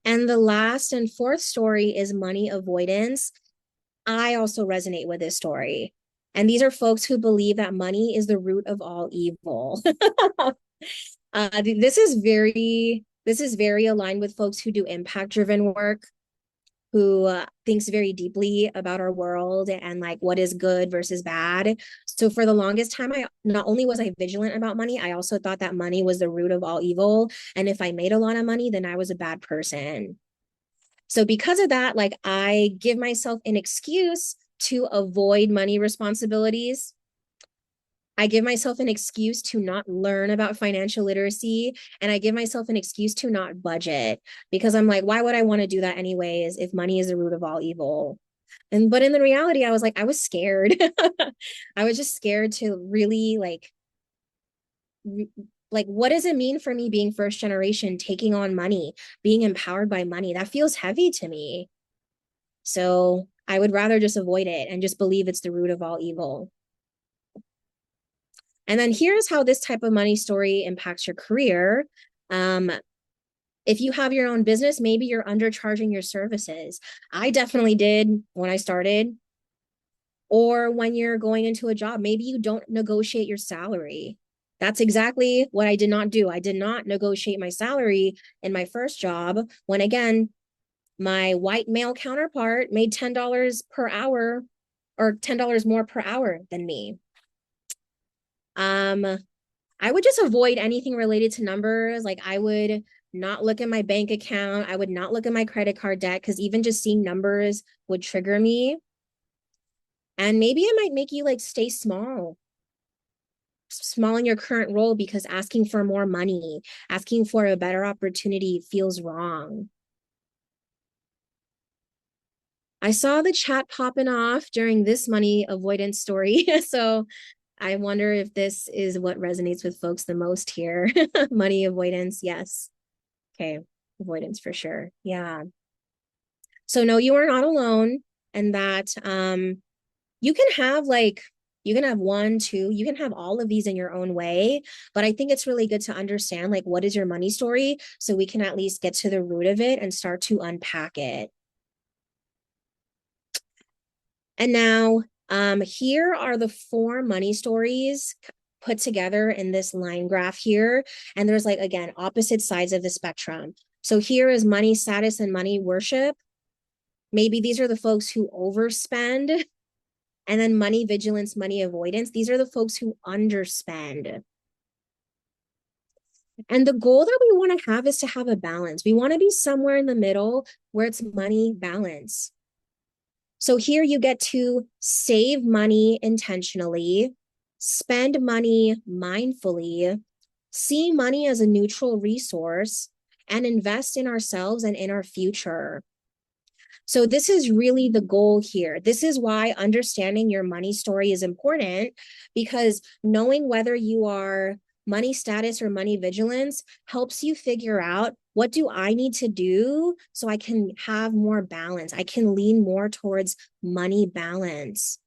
And the last and fourth story is money avoidance. I also resonate with this story. And these are folks who believe that money is the root of all evil. This is very aligned with folks who do impact driven work, who thinks very deeply about our world and like what is good versus bad. So for the longest time, I not only was I vigilant about money, I also thought that money was the root of all evil. And if I made a lot of money, then I was a bad person. So because of that, like I give myself an excuse to avoid money responsibilities. I give myself an excuse to not learn about financial literacy, and I give myself an excuse to not budget because I'm like, why would I want to do that anyways if money is the root of all evil? And but in the reality, I was like, I was scared. I was just scared to really like what does it mean for me being first generation, taking on money, being empowered by money? That feels heavy to me. So I would rather just avoid it and just believe it's the root of all evil. And then here's how this type of money story impacts your career. If you have your own business, maybe you're undercharging your services. I definitely did when I started. Or when you're going into a job, maybe you don't negotiate your salary. That's exactly what I did not do. I did not negotiate my salary in my first job when, again, my white male counterpart made $10 per hour or $10 more per hour than me. I would just avoid anything related to numbers. Like I would not look at my bank account. I would not look at my credit card debt because even just seeing numbers would trigger me. And maybe it might make you like stay small in your current role because asking for more money, asking for a better opportunity feels wrong. I saw the chat popping off during this money avoidance story. So I wonder if this is what resonates with folks the most here. Money avoidance, yes. Okay, avoidance for sure. Yeah. So no, you are not alone, and that you can have like you can have one, two, you can have all of these in your own way, but I think it's really good to understand like what is your money story so we can at least get to the root of it and start to unpack it. And now, here are the four money stories put together in this line graph here. And there's like, again, opposite sides of the spectrum. So here is money status and money worship. Maybe these are the folks who overspend. And then money vigilance, money avoidance. These are the folks who underspend. And the goal that we want to have is to have a balance. We want to be somewhere in the middle where it's money balance. So here you get to save money intentionally, spend money mindfully, see money as a neutral resource, and invest in ourselves and in our future. So this is really the goal here. This is why understanding your money story is important, because knowing whether you are money status or money vigilance helps you figure out, what do I need to do so I can have more balance? I can lean more towards money balance.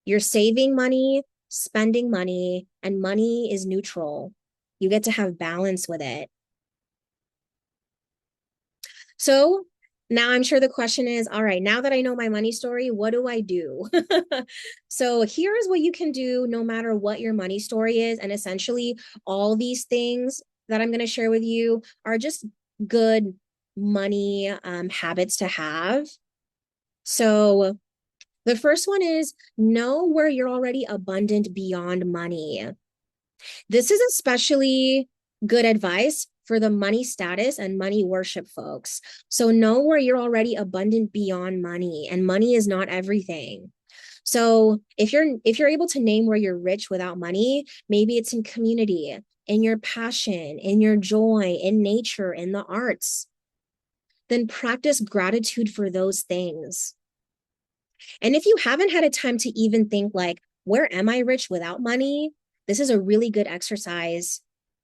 You're saving money, spending money, and money is neutral. You get to have balance with it. So now I'm sure the question is, all right, now that I know my money story, what do I do? So here is what you can do no matter what your money story is. And essentially, all these things that I'm going to share with you are just good money habits to have. So the first one is know where you're already abundant beyond money. This is especially good advice for the money status and money worship folks. So know where you're already abundant beyond money, and money is not everything. So if you're able to name where you're rich without money, maybe it's in community, in your passion, in your joy, in nature, in the arts. Then practice gratitude for those things. And if you haven't had a time to even think like, where am I rich without money? This is a really good exercise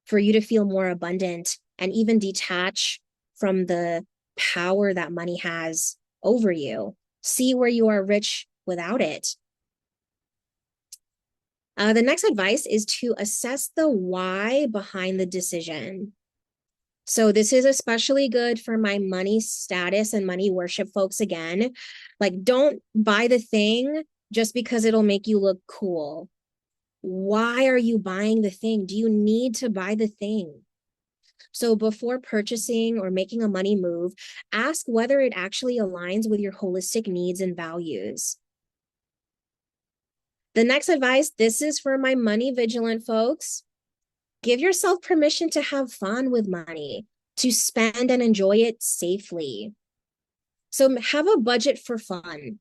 for you to feel more abundant and even detach from the power that money has over you. See where you are rich without it. The next advice is to assess the why behind the decision. So this is especially good for my money status and money worship folks again. Like, don't buy the thing just because it'll make you look cool. Why are you buying the thing? Do you need to buy the thing? So before purchasing or making a money move, ask whether it actually aligns with your holistic needs and values. The next advice, this is for my money vigilant folks. Give yourself permission to have fun with money, to spend and enjoy it safely. So have a budget for fun.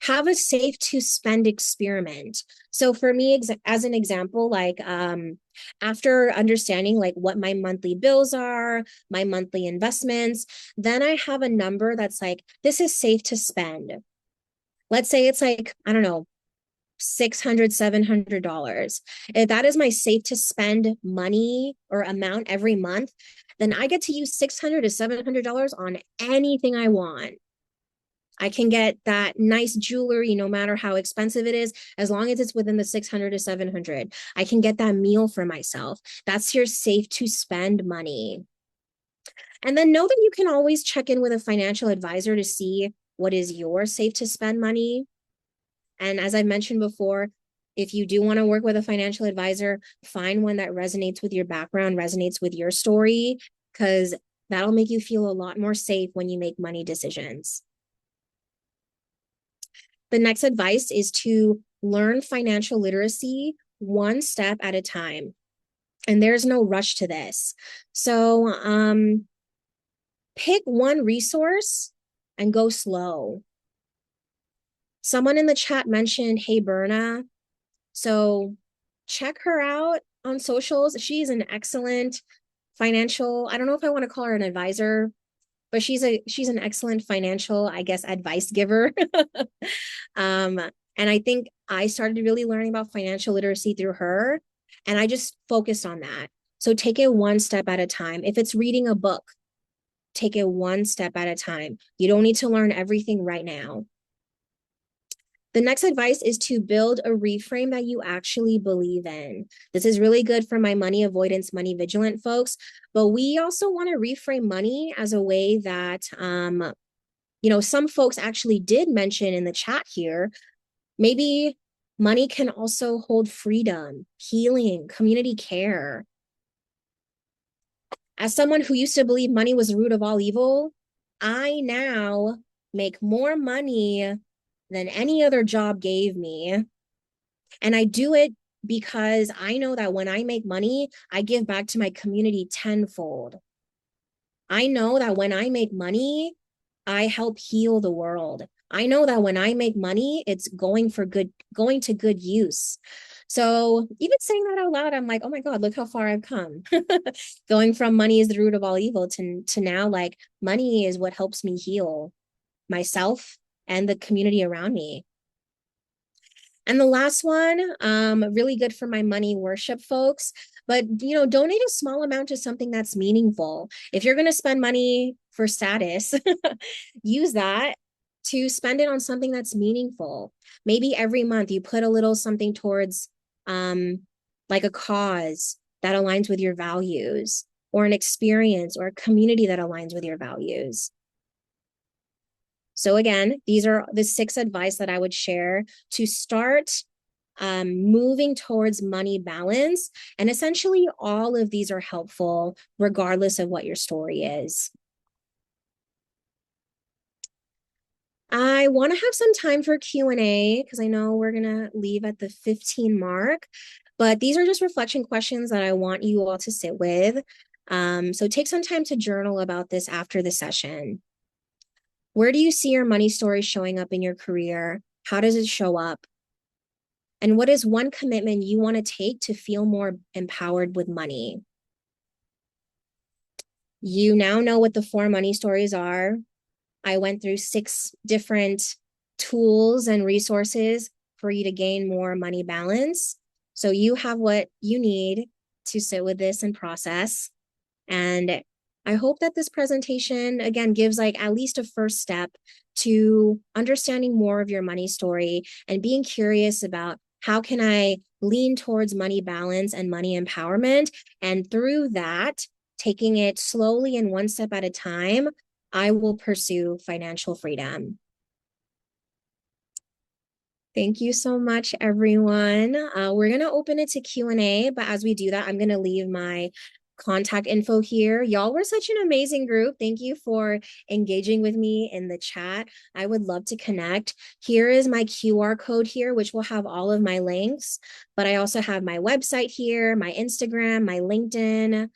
Have a safe to spend experiment. So for me, as an example, like after understanding like what my monthly bills are, my monthly investments, then I have a number that's like, this is safe to spend. Let's say it's like, I don't know, $600, $700. If that is my safe to spend money or amount every month, then I get to use $600 to $700 on anything I want. I can get that nice jewelry no matter how expensive it is, as long as it's within the 600 to 700. I can get that meal for myself. That's your safe to spend money. And then know that you can always check in with a financial advisor to see what is your safe to spend money. And as I mentioned before, if you do want to work with a financial advisor, find one that resonates with your background, resonates with your story, because that'll make you feel a lot more safe when you make money decisions. The next advice is to learn financial literacy one step at a time. and there's no rush to this. So pick one resource and go slow. Someone in the chat mentioned Hey Berna. So check her out on socials. She's an excellent financial, I don't know if I want to call her an advisor, but she's an excellent financial, I guess, advice giver. um, and I think I started really learning about financial literacy through her, and I just focused on that. So take it one step at a time. If it's reading a book, take it one step at a time. You don't need to learn everything right now. The next advice is to build a reframe that you actually believe in. This is really good for my money avoidance, money vigilant folks, but we also want to reframe money as a way that, some folks actually did mention in the chat here, maybe money can also hold freedom, healing, community care. As someone who used to believe money was the root of all evil, I now make more money than any other job gave me. And I do it because I know that when I make money, I give back to my community tenfold. I know that when I make money, I help heal the world. I know that when I make money, it's going to good use. So even saying that out loud, I'm like, oh my God, look how far I've come. Going from money is the root of all evil to now, like, money is what helps me heal myself and the community around me. And the last one, really good for my money worship folks. But donate a small amount to something that's meaningful. If you're going to spend money for status, use that to spend it on something that's meaningful. Maybe every month you put a little something towards, like a cause that aligns with your values, or an experience or a community that aligns with your values. So again, these are the 6 advice that I would share to start moving towards money balance. And essentially, all of these are helpful regardless of what your story is. I want to have some time for Q&A because I know we're going to leave at the 15 mark. But these are just reflection questions that I want you all to sit with. So take some time to journal about this after the session. Where do you see your money story showing up in your career? How does it show up? And what is one commitment you want to take to feel more empowered with money? You now know what the 4 money stories are. I went through 6 different tools and resources for you to gain more money balance. So you have what you need to sit with this and process. And I hope that this presentation, again, gives like at least a first step to understanding more of your money story and being curious about how can I lean towards money balance and money empowerment. And through that, taking it slowly and one step at a time, I will pursue financial freedom. Thank you so much, everyone. We're going to open it to Q&A, but as we do that, I'm going to leave my contact info here. Y'all were such an amazing group. Thank you for engaging with me in the chat. I would love to connect. Here is my QR code here, which will have all of my links, but I also have my website here, my Instagram, my LinkedIn.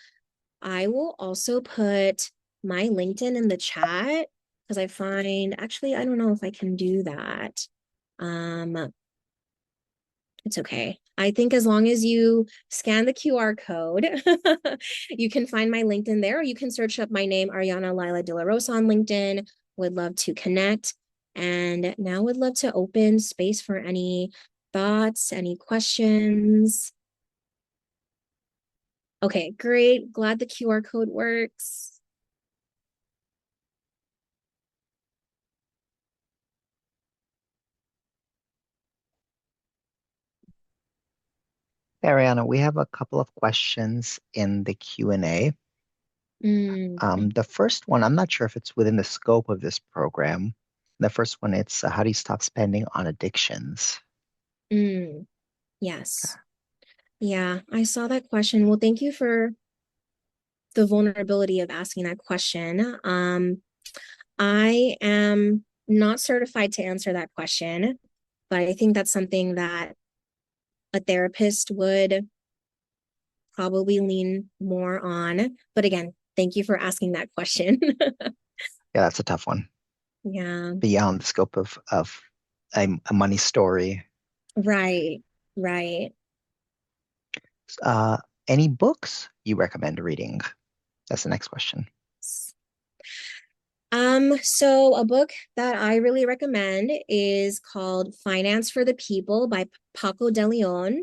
I will also put my LinkedIn in the chat because actually, I don't know if I can do that. It's okay. I think as long as you scan the QR code, you can find my LinkedIn there, or you can search up my name, Arianna Dela Rosa on LinkedIn. Would love to connect. And now would love to open space for any thoughts, any questions. Okay, great. Glad the QR code works. Ariana, we have a couple of questions in the Q&A. The first one, I'm not sure if it's within the scope of this program. The first one, it's how do you stop spending on addictions? Yes. Yeah, I saw that question. Well, thank you for the vulnerability of asking that question. I am not certified to answer that question, but I think that's something that a therapist would probably lean more on. But again, thank you for asking that question. Yeah, that's a tough one. Yeah, Beyond the scope of a money story. right, right. Uh, any books you recommend reading? That's the next question. So a book that I really recommend is called Finance for the People by Paco de Leon.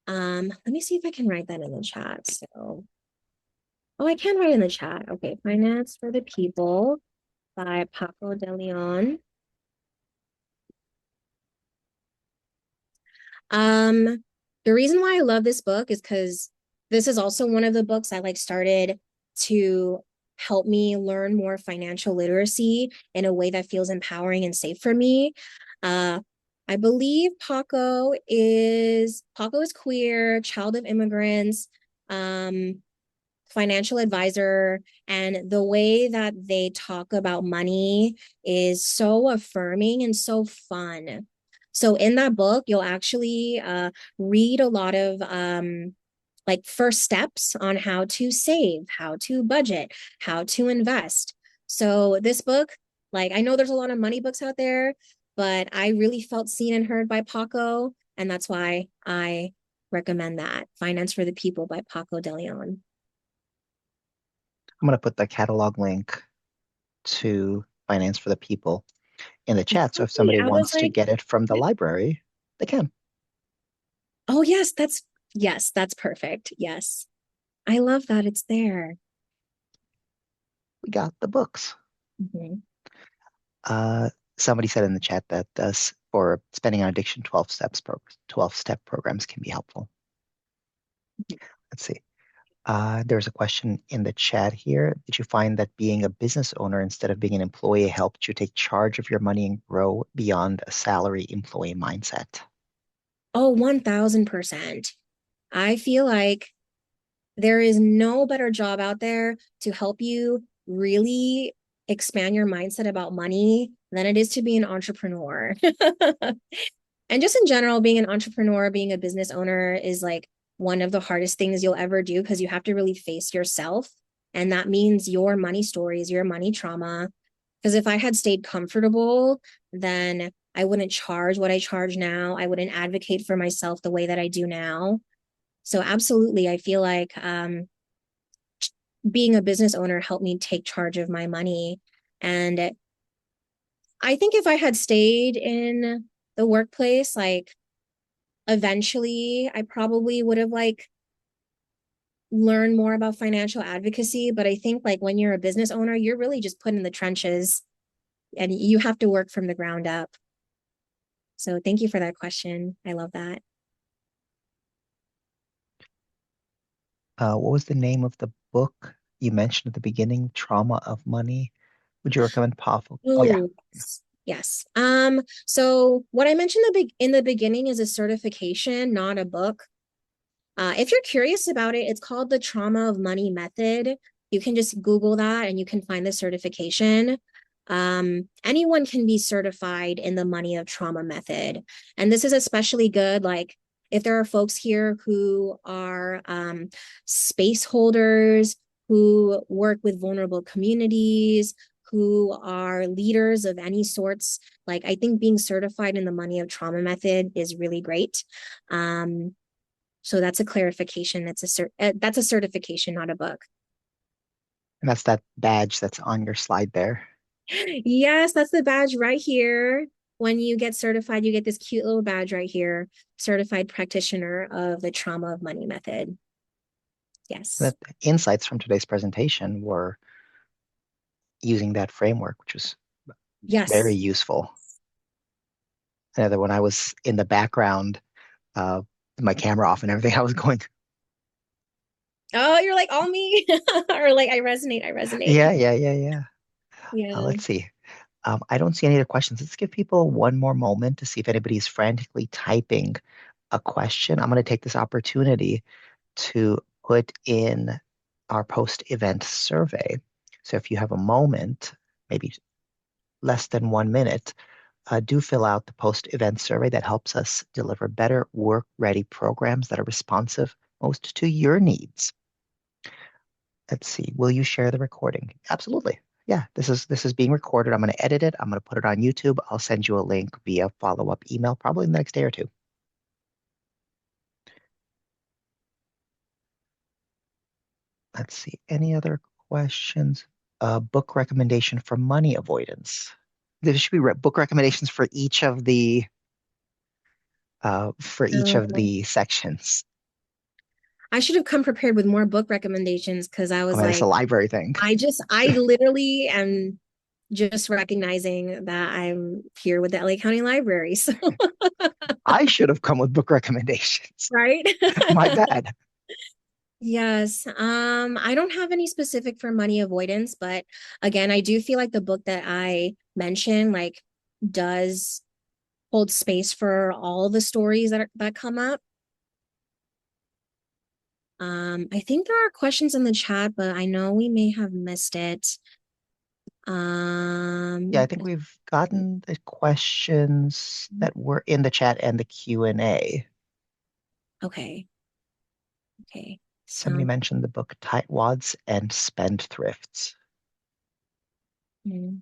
Let me see if I can write that in the chat. So, oh, I can write in the chat. Okay, Finance for the People by Paco de Leon. Um, the reason why I love this book is because this is also one of the books I like started to help me learn more financial literacy in a way that feels empowering and safe for me. Uh, I believe Paco is queer, child of immigrants, um, financial advisor, and the way that they talk about money is so affirming and so fun. So in that book, you'll actually read a lot of like first steps on how to save, how to budget, how to invest. So this book, like I know there's a lot of money books out there, but I really felt seen and heard by Paco, and that's why I recommend that. Finance for the People by Paco de Leon. I'm going to put the catalog link to Finance for the People in the chat. So if somebody I was wants to like, get it from the library, they can. oh yes, that's perfect. Yes. I love that it's there. We got the books. Mhm. Uh, somebody said in the chat that for spending on addiction, 12 step programs can be helpful. Let's see. There's a question in the chat here. Did you find that being a business owner instead of being an employee helped you take charge of your money and grow beyond a salary employee mindset? Oh, 1000%. I feel like there is no better job out there to help you really expand your mindset about money than it is to be an entrepreneur. And just in general, being an entrepreneur, being a business owner is like one of the hardest things you'll ever do because you have to really face yourself. And that means your money stories, your money trauma. Because if I had stayed comfortable, then I wouldn't charge what I charge now. I wouldn't advocate for myself the way that I do now. So, absolutely, I feel like being a business owner helped me take charge of my money. And I think if I had stayed in the workplace, like eventually I probably would have like learned more about financial advocacy. But I think like when you're a business owner, you're really just put in the trenches and you have to work from the ground up. So thank you for that question. I love that. What was the name of the book you mentioned at the beginning? Trauma of Money. Would you recommend Powerful? Oh yeah, Oh, yes. Yes. So what I mentioned in the beginning is a certification, not a book. If you're curious about it, it's called the Trauma of Money Method. You can just Google that and you can find the certification. Anyone can be certified in the money of trauma method. And this is especially good, like if there are folks here who are space holders, who work with vulnerable communities, who are leaders of any sorts, like I think being certified in the money of trauma method is really great. Um, so that's a clarification. That's a certification, not a book. and that's that badge that's on your slide there. Yes, that's the badge right here. When you get certified, you get this cute little badge right here, certified practitioner of the trauma of money method. Yes. The insights from today's presentation were using that framework, which was very Yes. useful. I know that when I was in the background, uh, my camera off and everything, I was going, Oh, you're like all me, or like I resonate. I resonate. yeah, yeah, yeah, yeah. Yeah. Let's see. I don't see any other questions. Let's give people one more moment to see if anybody's frantically typing a question. I'm going to take this opportunity to put in our post-event survey. So if you have a moment, maybe less than 1 minute, do fill out the post-event survey that helps us deliver better work-ready programs that are responsive most to your needs. Let's see. Will you share the recording? Absolutely. Yeah, this is being recorded. I'm going to edit it. I'm going to put it on YouTube. I'll send you a link via follow-up email probably in the next day or two. Let's see. Any other questions? Book recommendation for money avoidance. There should be book recommendations for each of So the sections. I should have come prepared with more book recommendations because I I was mean, it's a like, library thing. I literally am just recognizing that I'm here with the LA County Library. So, I should have come with book recommendations. right? My bad. Yes. I don't have any specific for money avoidance, but again, I do feel like the book that I mentioned like does hold space for all the stories that come up. I think there are questions in the chat, but I know we may have missed it. Yeah, I Um, think we've gotten the questions that were in the chat and the Q&A. okay. Okay. Somebody So, mentioned the book Tightwads and Spendthrifts. mm,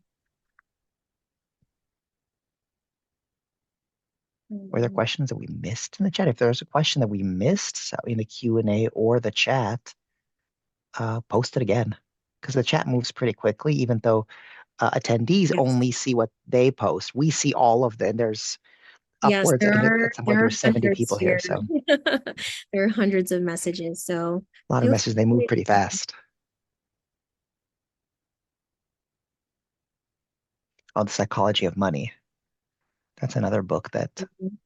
Were there mm, questions that we missed in the chat? If there's a question that we missed so in the Q&A or the chat, post it again because the chat moves pretty quickly, even though attendees yes. only see what they post. We see all of them. There's Yes, upwards, I think at some point there are there's 70 hundreds people here. here. So There are hundreds of messages, so a lot of feel messages, they move free. pretty fast. Oh, The Psychology of Money. That's another book that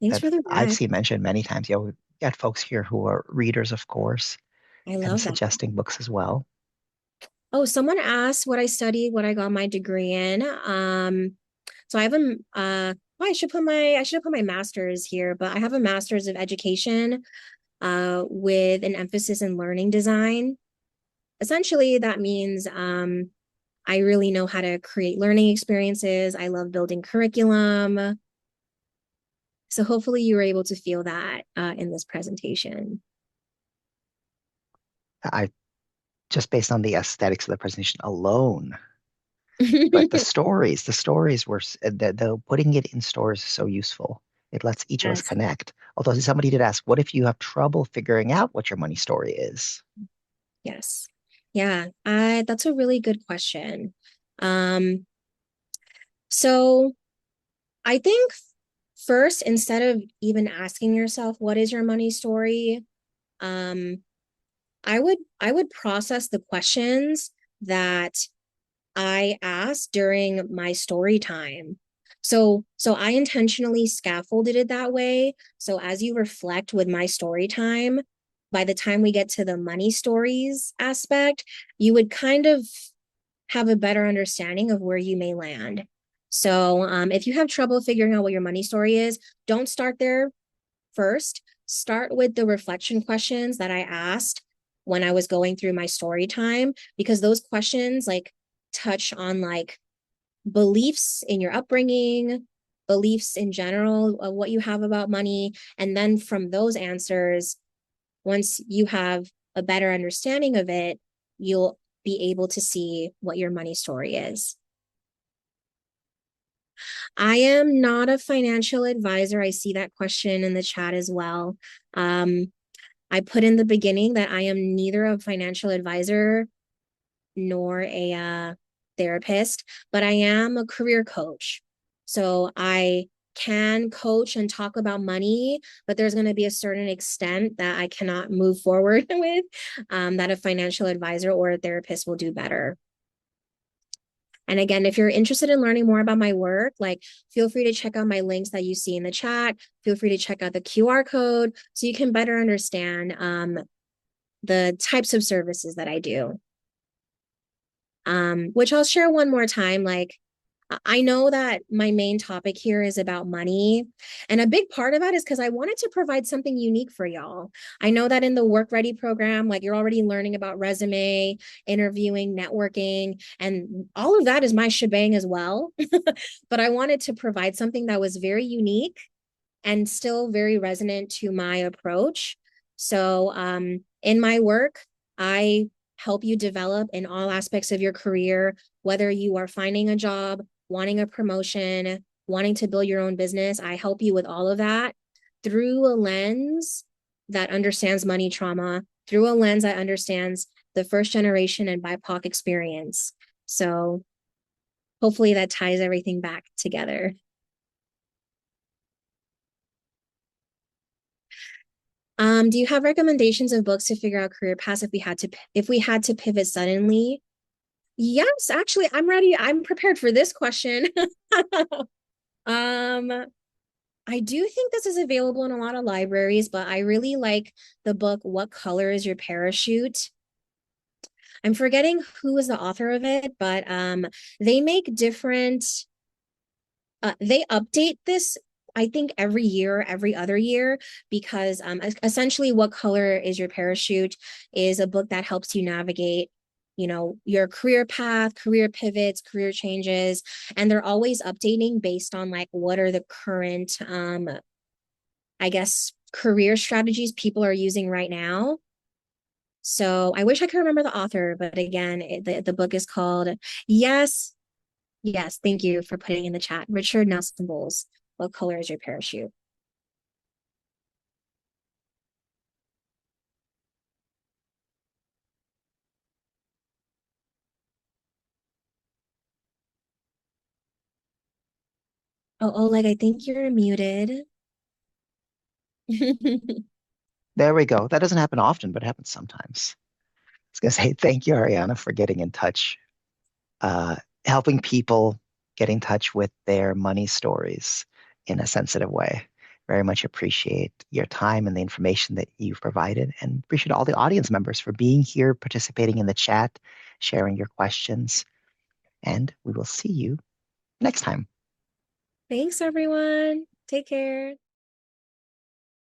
Thanks that for the I've rec. seen mentioned many times. You know, we've got folks here who are readers, of course, I and love that. suggesting books as well. Oh, someone asked what I studied, what I got my degree in. So I have a well, I should have put my master's here, but I have a master's of education with an emphasis in learning design. Essentially, that means I really know how to create learning experiences. I love building curriculum. So hopefully you were able to feel that in this presentation. I just based on the aesthetics of the presentation alone. But the stories were the putting it in stores is so useful. It lets each of us Yes. connect. Although somebody did ask, what if you have trouble figuring out what your money story is? Yes. Yeah, that's a really good question. Um, so I think first, instead of even asking yourself, what is your money story? Um, I would process the questions that I asked during my story time. So I intentionally scaffolded it that way. So as you reflect with my story time, by the time we get to the money stories aspect, you would kind of have a better understanding of where you may land. So if you have trouble figuring out what your money story is, don't start there first. Start with the reflection questions that I asked when I was going through my story time, because those questions like touch on like beliefs in your upbringing, beliefs in general of what you have about money. And then from those answers, once you have a better understanding of it, you'll be able to see what your money story is. I am not a financial advisor. I see that question in the chat as well. I put in the beginning that I am neither a financial advisor nor a therapist, but I am a career coach. So I can coach and talk about money, but there's going to be a certain extent that I cannot move forward with that a financial advisor or a therapist will do better. And again, if you're interested in learning more about my work, like feel free to check out my links that you see in the chat. Feel free to check out the QR code so you can better understand the types of services that I do. Which I'll share one more time. Like, I know that my main topic here is about money. And a big part of that is because I wanted to provide something unique for y'all. I know that in the Work Ready program, like you're already learning about resume, interviewing, networking, and all of that is my shebang as well. But I wanted to provide something that was very unique and still very resonant to my approach. So, in my work, I help you develop in all aspects of your career, whether you are finding a job, wanting a promotion, wanting to build your own business. I help you with all of that through a lens that understands money trauma, through a lens that understands the first generation and BIPOC experience. So hopefully that ties everything back together. Do you have recommendations of books to figure out career paths if we had to pivot suddenly? Yes, actually, I'm ready. I'm prepared for this question. um, I do think this is available in a lot of libraries, but I really like the book What Color is Your Parachute? I'm forgetting who is the author of it, but they make different they update this, I think, every year, every other year, because essentially, What Color is Your Parachute is a book that helps you navigate, your career path, career pivots, career changes, and they're always updating based on like what are the current, I guess, career strategies people are using right now. So I wish I could remember the author, but again, the book is called Yes, yes, thank you for putting in the chat. Richard Nelson Bowles. What color is your parachute? Oh, Oleg, I think you're muted. There we go. That doesn't happen often, but it happens sometimes. I was going to say thank you, Ariana, for getting in touch, uh, helping people get in touch with their money stories in a sensitive way. Very much appreciate your time and the information that you've provided, and appreciate all the audience members for being here, participating in the chat, sharing your questions. And we will see you next time. Thanks, everyone. Take care.